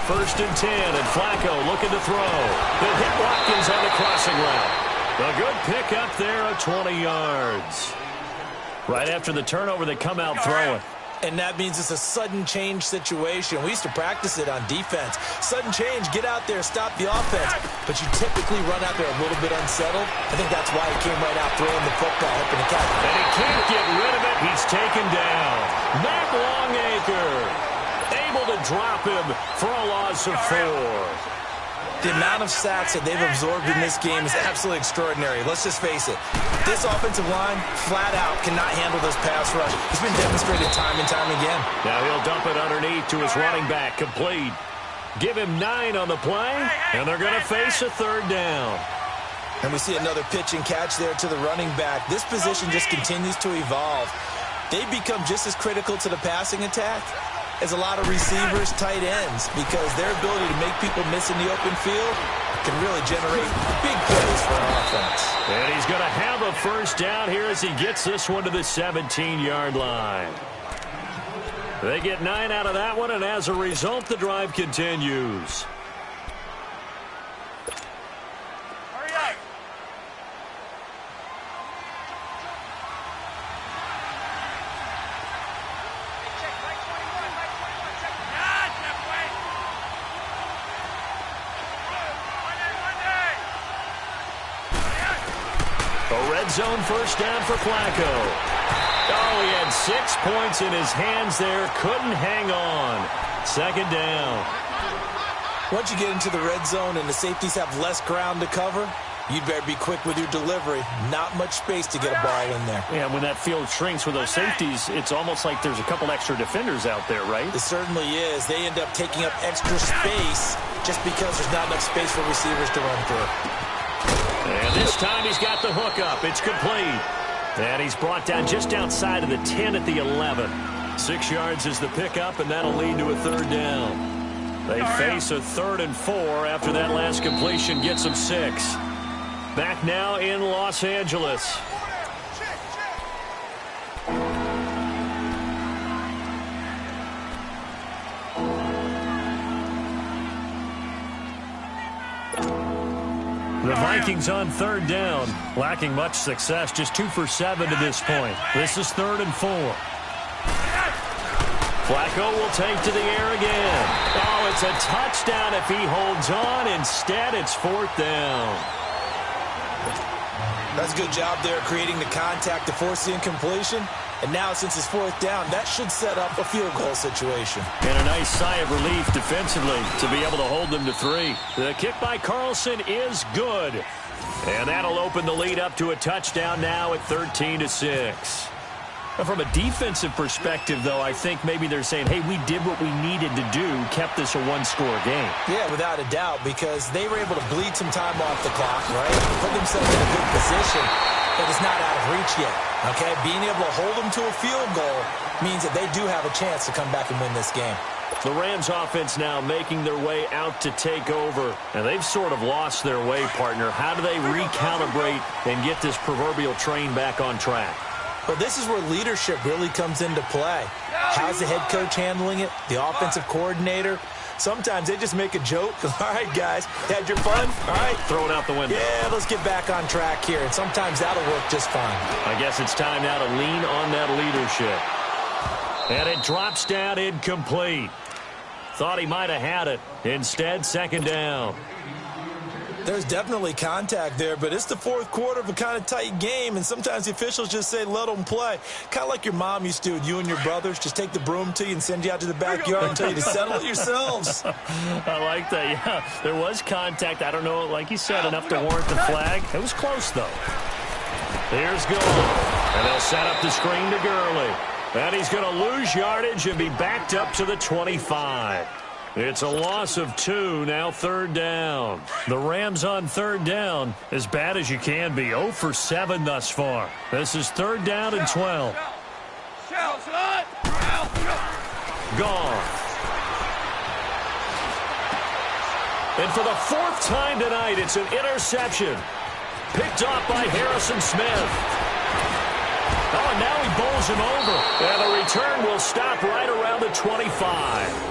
1st and 10, and Flacco looking to throw. He'll hit Watkins on the crossing route. A good pick up there at 20 yards. Right after the turnover, they come out throwing. And that means it's a sudden change situation. We used to practice it on defense. Sudden change, get out there, stop the offense. But you typically run out there a little bit unsettled. I think that's why he came right out throwing the football, hoping to catch it. And he can't get rid of it. He's taken down. Matt Longacre able to drop him for a loss of 4. The amount of sacks that they've absorbed in this game is absolutely extraordinary. Let's just face it. This offensive line, flat out, cannot handle this pass rush. It's been demonstrated time and time again. Now he'll dump it underneath to his running back, complete. Give him 9 on the play, and they're going to face a 3rd down. And we see another pitch and catch there to the running back. This position just continues to evolve. They become just as critical to the passing attack as a lot of receivers, tight ends, because their ability to make people miss in the open field can really generate big plays for an offense. And he's going to have a 1st down here as he gets this one to the 17-yard line. They get 9 out of that one, and as a result, the drive continues. Hurry up. A red zone 1st down for Flacco. Oh, he had 6 points in his hands there. Couldn't hang on. 2nd down. Once you get into the red zone and the safeties have less ground to cover, you'd better be quick with your delivery. Not much space to get a ball in there. Yeah, when that field shrinks with those safeties, it's almost like there's a couple extra defenders out there, right? It certainly is. They end up taking up extra space just because there's not enough space for receivers to run through. And this time he's got the hook up. It's complete. And he's brought down just outside of the 10 at the 11. 6 yards is the pickup, and that'll lead to a 3rd down. They face a 3rd and 4 after that last completion gets them 6. Back now in Los Angeles. The Vikings on 3rd down, lacking much success, just 2 for 7 to this point. This is 3rd and 4. Flacco will take to the air again. Oh, it's a touchdown if he holds on. Instead, it's 4th down. That's a good job there creating the contact to force the incompletion. And now, since it's 4th down, that should set up a field goal situation. And a nice sigh of relief defensively to be able to hold them to 3. The kick by Carlson is good. And that'll open the lead up to a touchdown now at 13-6. From a defensive perspective, though, I think maybe they're saying, hey, we did what we needed to do, kept this a one-score game. Yeah, without a doubt, because they were able to bleed some time off the clock, right? Put themselves in a good position, but it's not out of reach yet, okay? Being able to hold them to a field goal means that they do have a chance to come back and win this game. The Rams offense now making their way out to take over. And they've sort of lost their way, partner. How do they recalibrate and get this proverbial train back on track? Well, this is where leadership really comes into play. How's the head coach handling it? The offensive coordinator? Sometimes they just make a joke. All right, guys, had your fun? All right. Throw it out the window. Yeah, let's get back on track here. And sometimes that'll work just fine. I guess it's time now to lean on that leadership. And it drops down incomplete. Thought he might have had it. Instead, second down. There's definitely contact there, but it's the fourth quarter of a kind of tight game, and sometimes the officials just say, let them play. Kind of like your mom used to do with you and your brothers. Just take the broom to you and send you out to the backyard and tell you to settle it yourselves. I like that, yeah. There was contact. I don't know, like you said, enough to warrant the flag. It was close, though. Here's Gold, and they'll set up the screen to Gurley. And he's going to lose yardage and be backed up to the 25. It's a loss of 2, now third down. The Rams on third down, as bad as you can be, 0 for 7 thus far. This is third down and 12. Gone. And for the fourth time tonight, it's an interception. Picked off by Harrison Smith. Oh, and now he bowls him over. And the return will stop right around the 25.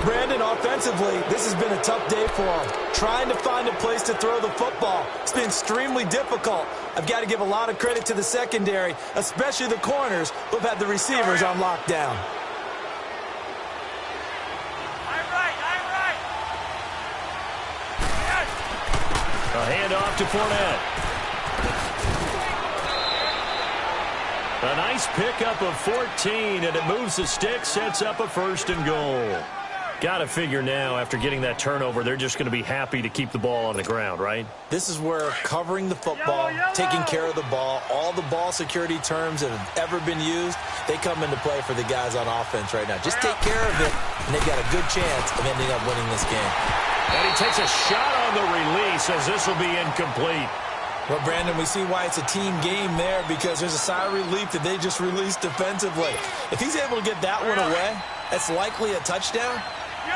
Brandon, offensively, this has been a tough day for him. Trying to find a place to throw the football. It's been extremely difficult. I've got to give a lot of credit to the secondary, especially the corners who've had the receivers on lockdown. A handoff to Fournette. A nice pickup of 14, and it moves the stick, sets up a first and goal. Got to figure now, after getting that turnover, they're just going to be happy to keep the ball on the ground, right? This is where covering the football, taking care of the ball, all the ball security terms that have ever been used, they come into play for the guys on offense right now. Just take care of it, and they've got a good chance of ending up winning this game. And he takes a shot on the release as this will be incomplete. Well, Brandon, we see why it's a team game there, because there's a sigh of relief that they just released defensively. If he's able to get that one away, that's likely a touchdown.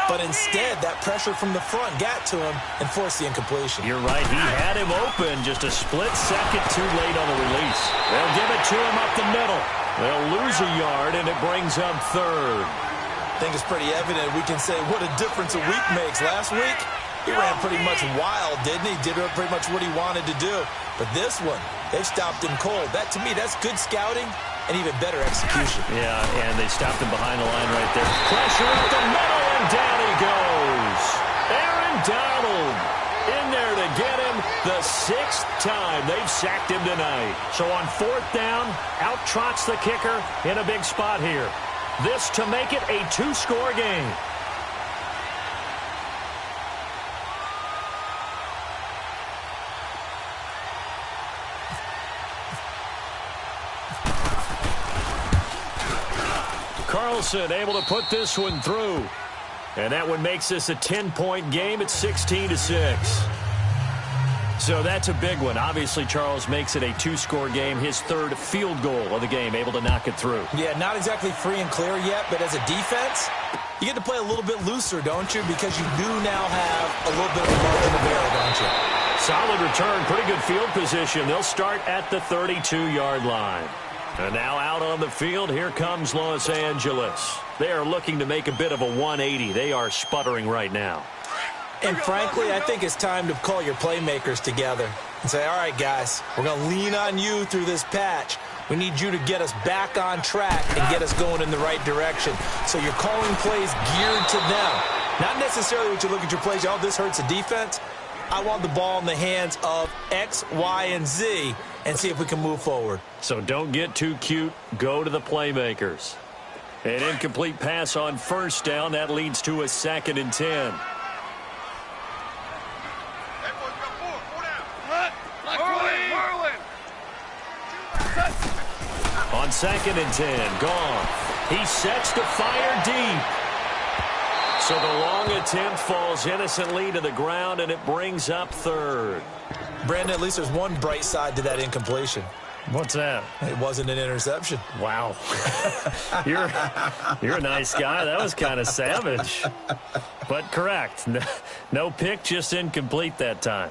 But instead, that pressure from the front got to him and forced the incompletion. You're right. He had him open just a split second too late on the release. They'll give it to him up the middle. They'll lose a yard, and it brings up third. I think it's pretty evident. We can say what a difference a week makes. Last week, he ran pretty much wild, didn't he? Did pretty much what he wanted to do. But this one, they stopped him cold. That, to me, that's good scouting and even better execution. Yeah, and they stopped him behind the line right there. Pressure up the middle, and down he goes. Aaron Donald in there to get him the 6th time they've sacked him tonight. So on fourth down, out trots the kicker in a big spot here. This to make it a 2-score game. Carlson able to put this one through. And that one makes this a 10-point game. It's 16-6. So that's a big one. Obviously, Charles makes it a 2-score game. His third field goal of the game, able to knock it through. Yeah, not exactly free and clear yet, but as a defense, you get to play a little bit looser, don't you? Because you do now have a little bit of a margin of error, don't you? Solid return, pretty good field position. They'll start at the 32-yard line. And now out on the field, here comes Los Angeles. They are looking to make a bit of a 180. They are sputtering right now. And frankly, I think it's time to call your playmakers together and say, all right, guys, we're going to lean on you through this patch. We need you to get us back on track and get us going in the right direction. So you're calling plays geared to them. Not necessarily what you look at your plays, oh, this hurts the defense. I want the ball in the hands of X, Y, and Z and see if we can move forward. So don't get too cute. Go to the playmakers. An incomplete pass on first down. That leads to a 2nd and 10. On 2nd and 10, Goff. He sets to fire deep. So the long attempt falls innocently to the ground, and it brings up 3rd. Brandon, at least there's one bright side to that incompletion. What's that? It wasn't an interception. Wow. You're a nice guy. That was kind of savage. But correct. No pick, just incomplete that time.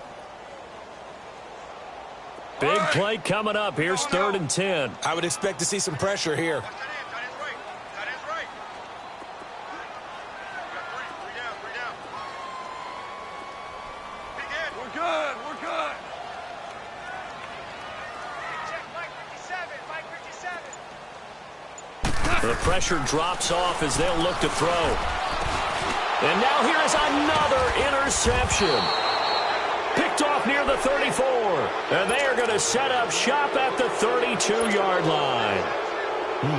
Big play coming up. Here's 3rd and 10. I would expect to see some pressure here. The pressure drops off as they'll look to throw. And now here is another interception. Picked off near the 34. And they are going to set up shop at the 32-yard line.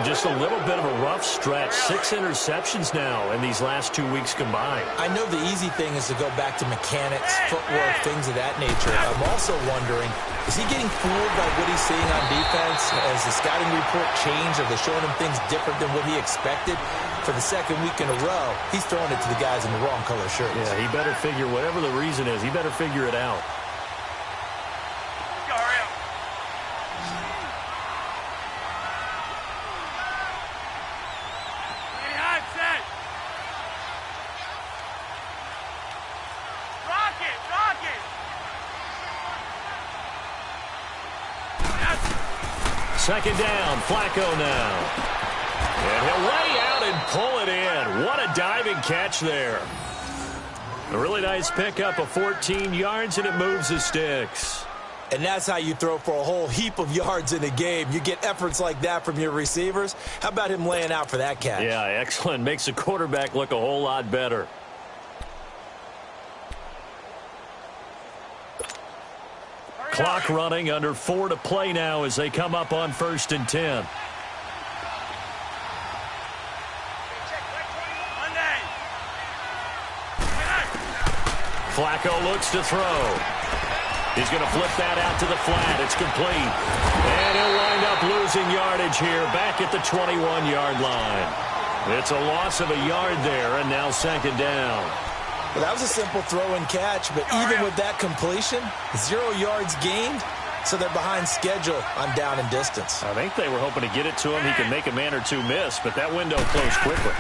Just a little bit of a rough stretch. 6 interceptions now in these last 2 weeks combined. I know the easy thing is to go back to mechanics, footwork, things of that nature. I'm also wondering, is he getting fooled by what he's seeing on defense? Has the scouting report changed? Are they showing him things different than what he expected? For the 2nd week in a row, he's throwing it to the guys in the wrong color shirts. Yeah, he better figure, whatever the reason is, he better figure it out. Second down, Flacco now. And he'll lay out and pull it in. What a diving catch there. A really nice pickup of 14 yards, and it moves the sticks. And that's how you throw for a whole heap of yards in a game. You get efforts like that from your receivers. How about him laying out for that catch? Yeah, excellent. Makes the quarterback look a whole lot better. Clock running, under 4 to play now as they come up on 1st and 10. Flacco looks to throw. He's going to flip that out to the flat. It's complete. And he'll wind up losing yardage here back at the 21-yard line. It's a loss of a yard there, and now 2nd down. Well, that was a simple throw and catch, but even with that completion, 0 yards gained, so they're behind schedule on down and distance. I think they were hoping to get it to him. He can make a man or two miss, but that window closed quickly.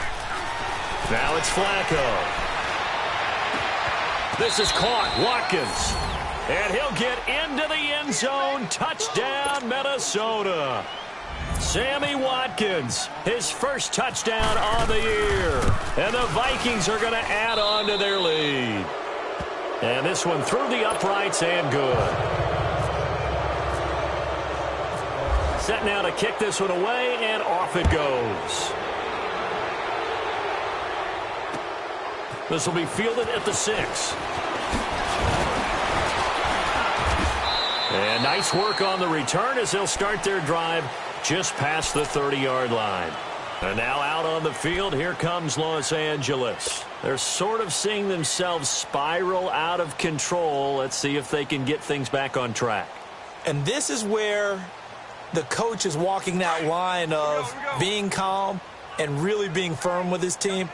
Now it's Flacco. This is caught. Watkins. And he'll get into the end zone. Touchdown, Minnesota. Sammy Watkins, his first touchdown on the year. And the Vikings are going to add on to their lead. And this one through the uprights and good. Set now to kick this one away, and off it goes. This will be fielded at the 6. And nice work on the return as they'll start their drive just past the 30-yard line. And now out on the field, here comes Los Angeles. They're sort of seeing themselves spiral out of control. Let's see if they can get things back on track. And this is where the coach is walking that line of being calm and really being firm with his team.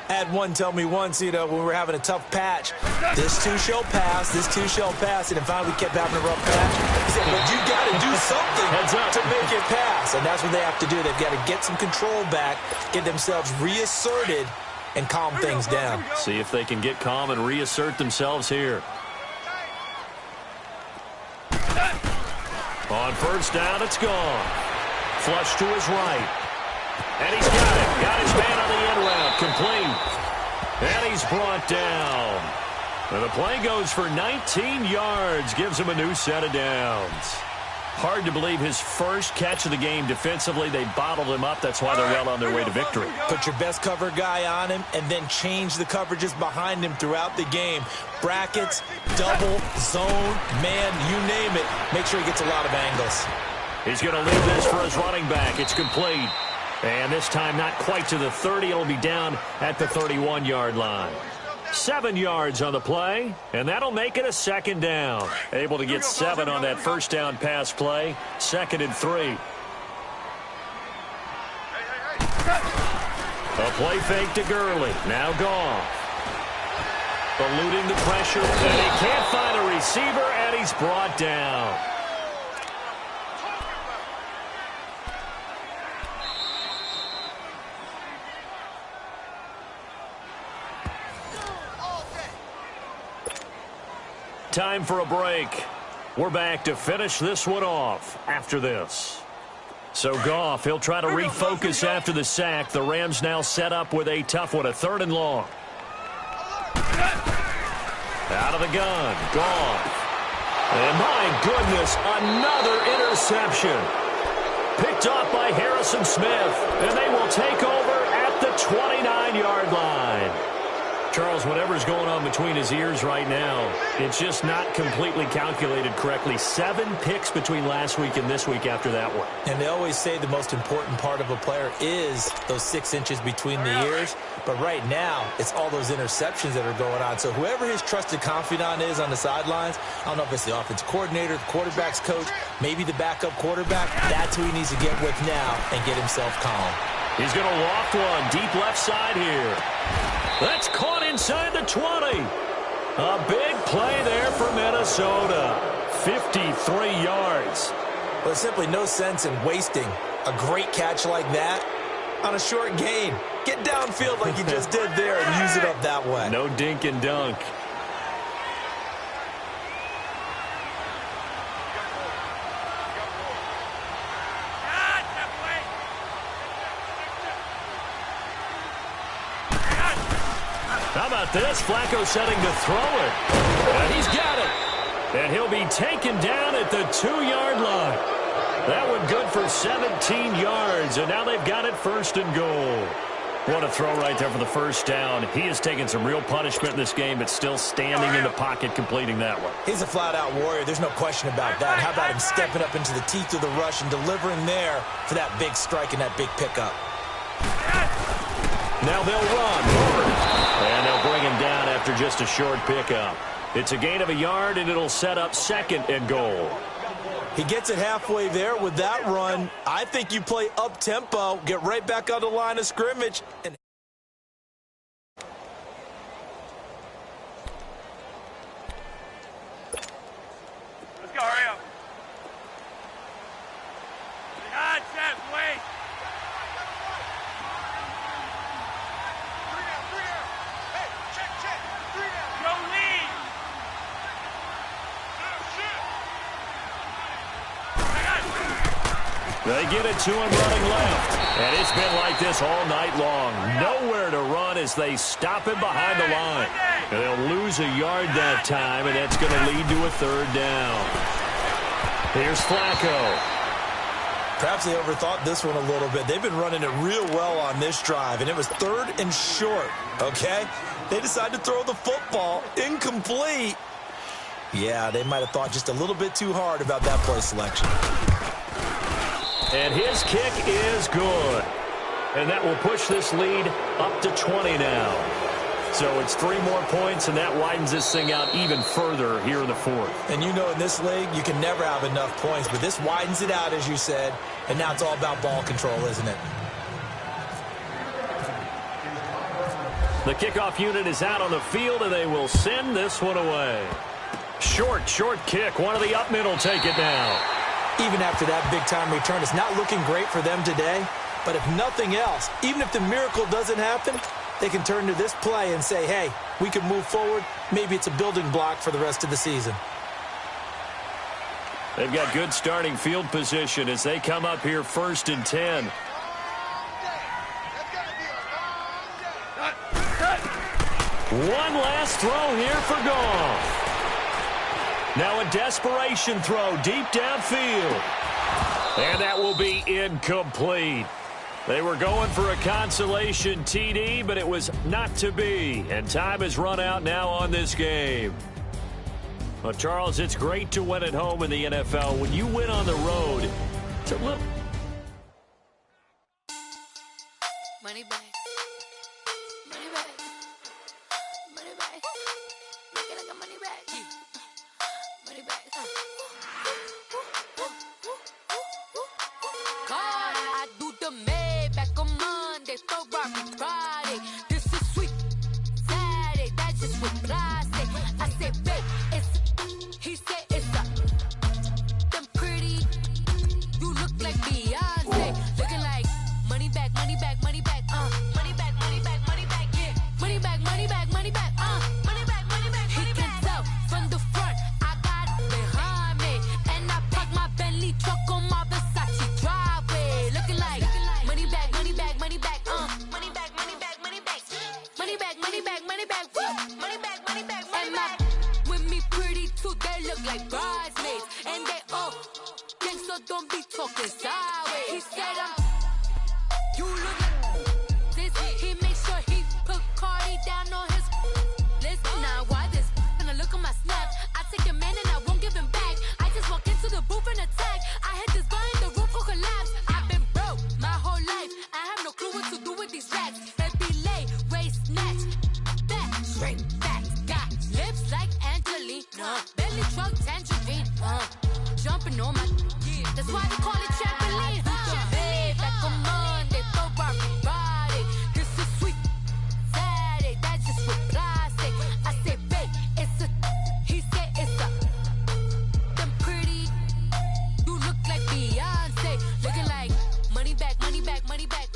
I had one tell me once, when we were having a tough patch, this too shall pass, this too shall pass, and finally we kept having a rough patch. He said, but you got to do something to make it pass, and that's what they have to do. They've got to get some control back, get themselves reasserted, and calm things down. See if they can get calm and reassert themselves here. On first down, it's gone. Flush to his right. And he's got it. Got his man on the end route. Complete. And he's brought down. And the play goes for 19 yards. Gives him a new set of downs. Hard to believe his first catch of the game defensively. They bottled him up. That's why they're well on their way to victory. Put your best cover guy on him and then change the coverages behind him throughout the game. Brackets, double, zone, man, you name it. Make sure he gets a lot of angles. He's going to leave this for his running back. It's complete. And this time not quite to the 30. It'll be down at the 31-yard line. 7 yards on the play, and that'll make it a 2nd down. Able to get 7 on that first down pass play. 2nd and 3. A play fake to Gurley. Now Goff. Eluding the pressure. And he can't find a receiver, and he's brought down. Time for a break. We're back to finish this one off after this. So Goff, he'll try to refocus after the sack. The Rams now set up with a tough one, a 3rd and long. Out of the gun, Goff. And my goodness, another interception. Picked off by Harrison Smith. And they will take over at the 29-yard line. Charles, whatever's going on between his ears right now, it's just not completely calculated correctly. 7 picks between last week and this week after that one. And they always say the most important part of a player is those 6 inches between the ears. But right now, it's all those interceptions that are going on. So whoever his trusted confidant is on the sidelines, I don't know if it's the offensive coordinator, the quarterback's coach, maybe the backup quarterback, that's who he needs to get with now and get himself calm. He's going to loft one deep left side here. That's caught inside the 20. A big play there for Minnesota. 53 yards. Well, there's simply no sense in wasting a great catch like that on a short gain. Get downfield like you just did there and use it up that way. No dink and dunk. How about this? Flacco setting to throw it. And he's got it. And he'll be taken down at the 2-yard line. That one good for 17 yards. And now they've got it 1st and goal. What a throw right there for the 1st down. He has taken some real punishment in this game, but still standing in the pocket completing that one. He's a flat-out warrior. There's no question about that. How about him stepping up into the teeth of the rush and delivering there for that big strike and that big pickup? Now they'll run. And they'll bring him down after just a short pickup. It's a gain of a yard, and it'll set up 2nd and goal. He gets it halfway there with that run. I think you play up-tempo, get right back on the line of scrimmage. And Let's go, hurry up. God, Jeff, wait. They get it to him running left. And it's been like this all night long. Nowhere to run as they stop him behind the line. And they'll lose a yard that time, and that's going to lead to a 3rd down. Here's Flacco. Perhaps they overthought this one a little bit. They've been running it real well on this drive, and it was 3rd and short, okay? They decided to throw the football incomplete. Yeah, they might have thought just a little bit too hard about that play selection. And his kick is good. And that will push this lead up to 20 now. So it's 3 more points, and that widens this thing out even further here in the 4th. And you know in this league, you can never have enough points, but this widens it out, as you said, and now it's all about ball control, isn't it? The kickoff unit is out on the field, and they will send this one away. Short kick. One of the up mid will take it now. Even after that big-time return, it's not looking great for them today. But if nothing else, even if the miracle doesn't happen, they can turn to this play and say, hey, we can move forward. Maybe it's a building block for the rest of the season. They've got good starting field position as they come up here 1st and 10. One last throw here for Goff. Now a desperation throw deep downfield. And that will be incomplete. They were going for a consolation TD, but it was not to be. And time has run out now on this game. Well, Charles, it's great to win at home in the NFL. When you win on the road, it's a little... Money back. Money back. Money back. Make it like a money back. Yeah. Money back. God, I do the Maybach on money. Monday, Ferrari Friday. This is sweet Saturday, that's just what I say. I say, babe, it's, he said it's a, them pretty, you look like Beyonce. Looking like money back, money back, money back, money back, money back, money back, yeah. Money back, money back, money back, money back, money back, he can tell from the front, I got it behind me. And I park my Bentley truck on my Versace driveway. Looking like money back, money back, money back, money back, money back, money back, money back, money back, money back, money back, money back, money back. With me pretty too, they look like bridesmaids. And they all gang, so don't be talking sideways. He said you look like this. He make sure he put Cardi down on his list. Now why this? Gonna look at my snap. I take a man and I won't give him back. I just walk into the booth and attack. I hit this guy in the roof will collapse. I've been broke my whole life. I have no clue what to do with these racks. They be late, waist snatch, back, straight back. Got lips like Angelina, belly truck tangerine, jumping on my, yeah. That's why they call it trampoline. Babe, like a Monday, Ferrari Friday. This is sweet Saturday, that's just what I say. I say, babe, it's a, he said it's a, them pretty, you look like Beyonce. Looking like money back, money back, money back,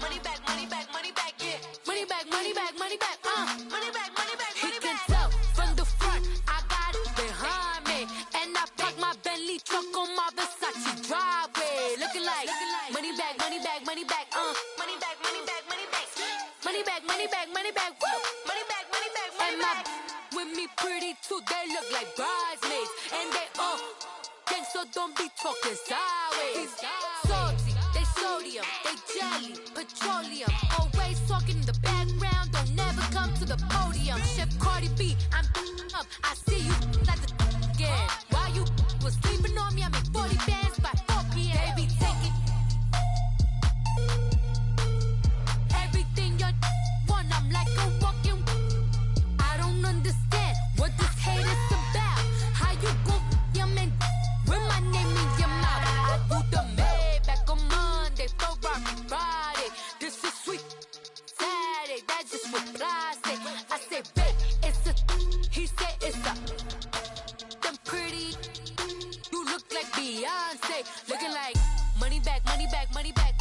money back, money back, money back, yeah. Money back, money back, money back, money back, money back, money back. He can tell from the front, I got it behind me. And I park my Bentley truck on my Versace driveway. Looking like money back, money back, money back, money back, money back, money back, money back, money back, money back, woo. Money back, money back, money back. With me pretty too, they look like bridesmaids. And they all gang, so don't be talking sideways. Salty, they sodium, they jelly, petroleum. Always talking in the background, don't never come to the podium. Chef Cardi B, I'm up, I see you like the again. While you was sleeping on me, I make 40 bands by 4 p.m. They be taking everything you want, I'm like a walking. I don't understand what this hate is about. How you go your man with my name in your mouth? I do the Maybach on Monday, Ferrari Friday. This is sweet Saturday, that's just what I say. I say, babe, it's a, he said it's a, them pretty, you look like Beyonce. Looking like money back, money back, money back,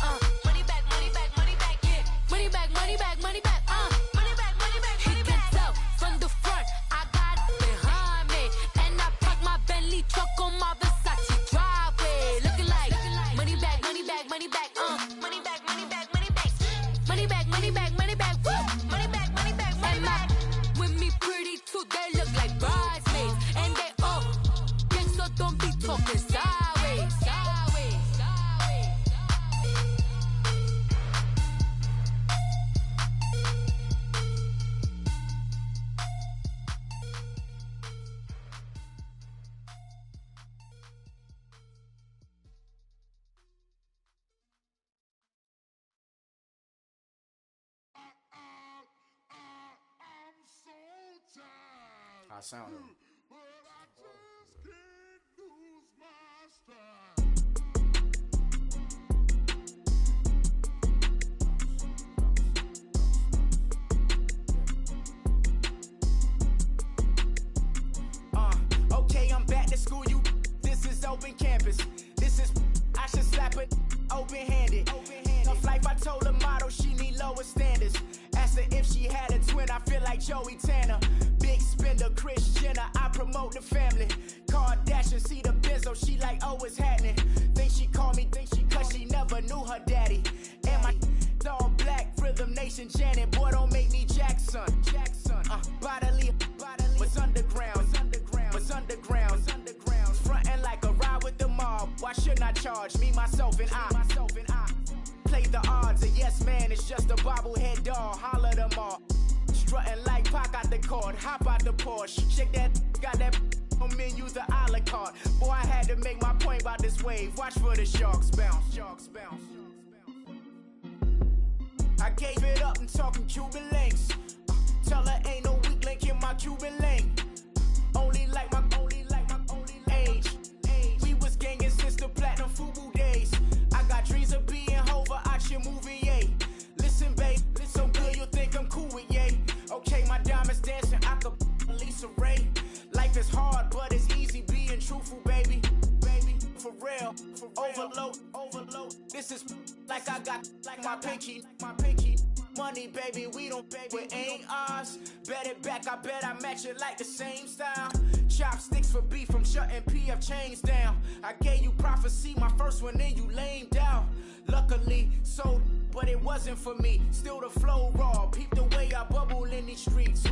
money back, money back, money back, yeah. Money back, money back, money back, money back, money back, money back. He can tell from the front, I got it behind me. And I park my Bentley truck on my Versace driveway. Looking like money back, money back, money back, money back, money back, money back, money back, money back, money back, woo. Money back, money back, money back. With me pretty too, they look like bridesmaids. And they all gang, so don't be talking sideways. Sideways, sideways. I sound him. Okay, I'm back to school, you. This is open campus. This is, I should slap it open-handed. Tough life, I told her motto, she need lower standards. Asked her if she had a twin, I feel like Joey Tanner. Big spender, Kris Jenner, I promote the family. Kardashian, see the benzo, she like, oh, it's happening. Think she called me, cause she never knew her daddy. And my all black, Rhythm Nation, Janet, boy, don't make me Jackson. Bodily, was underground, was underground. Frontin' like a ride with the mob. Why shouldn't I charge me, myself, and I? Play the odds, a yes man is just a bobblehead doll. Holler them all. Strutting like Pac out the court, hop out the Porsche. Shake that, got that on menu, the a la carte. Boy, I had to make my point about this wave. Watch for the sharks bounce. Sharks bounce. I gave it up and talking Cuban links. Tell her ain't no weak link in my Cuban link. Only like my age. We was gangin' since the platinum FUBU days. I got dreams of being Hova out your movie, back, I got like my pinky. Money, baby, we don't pay, it ain't ours. Bet it back, I bet I match it like the same style. Chopsticks for beef from shutting PF chains down. I gave you prophecy, my first one, then you lamed out. Luckily, so, but it wasn't for me. Still the flow raw, peep the way I bubble in these streets.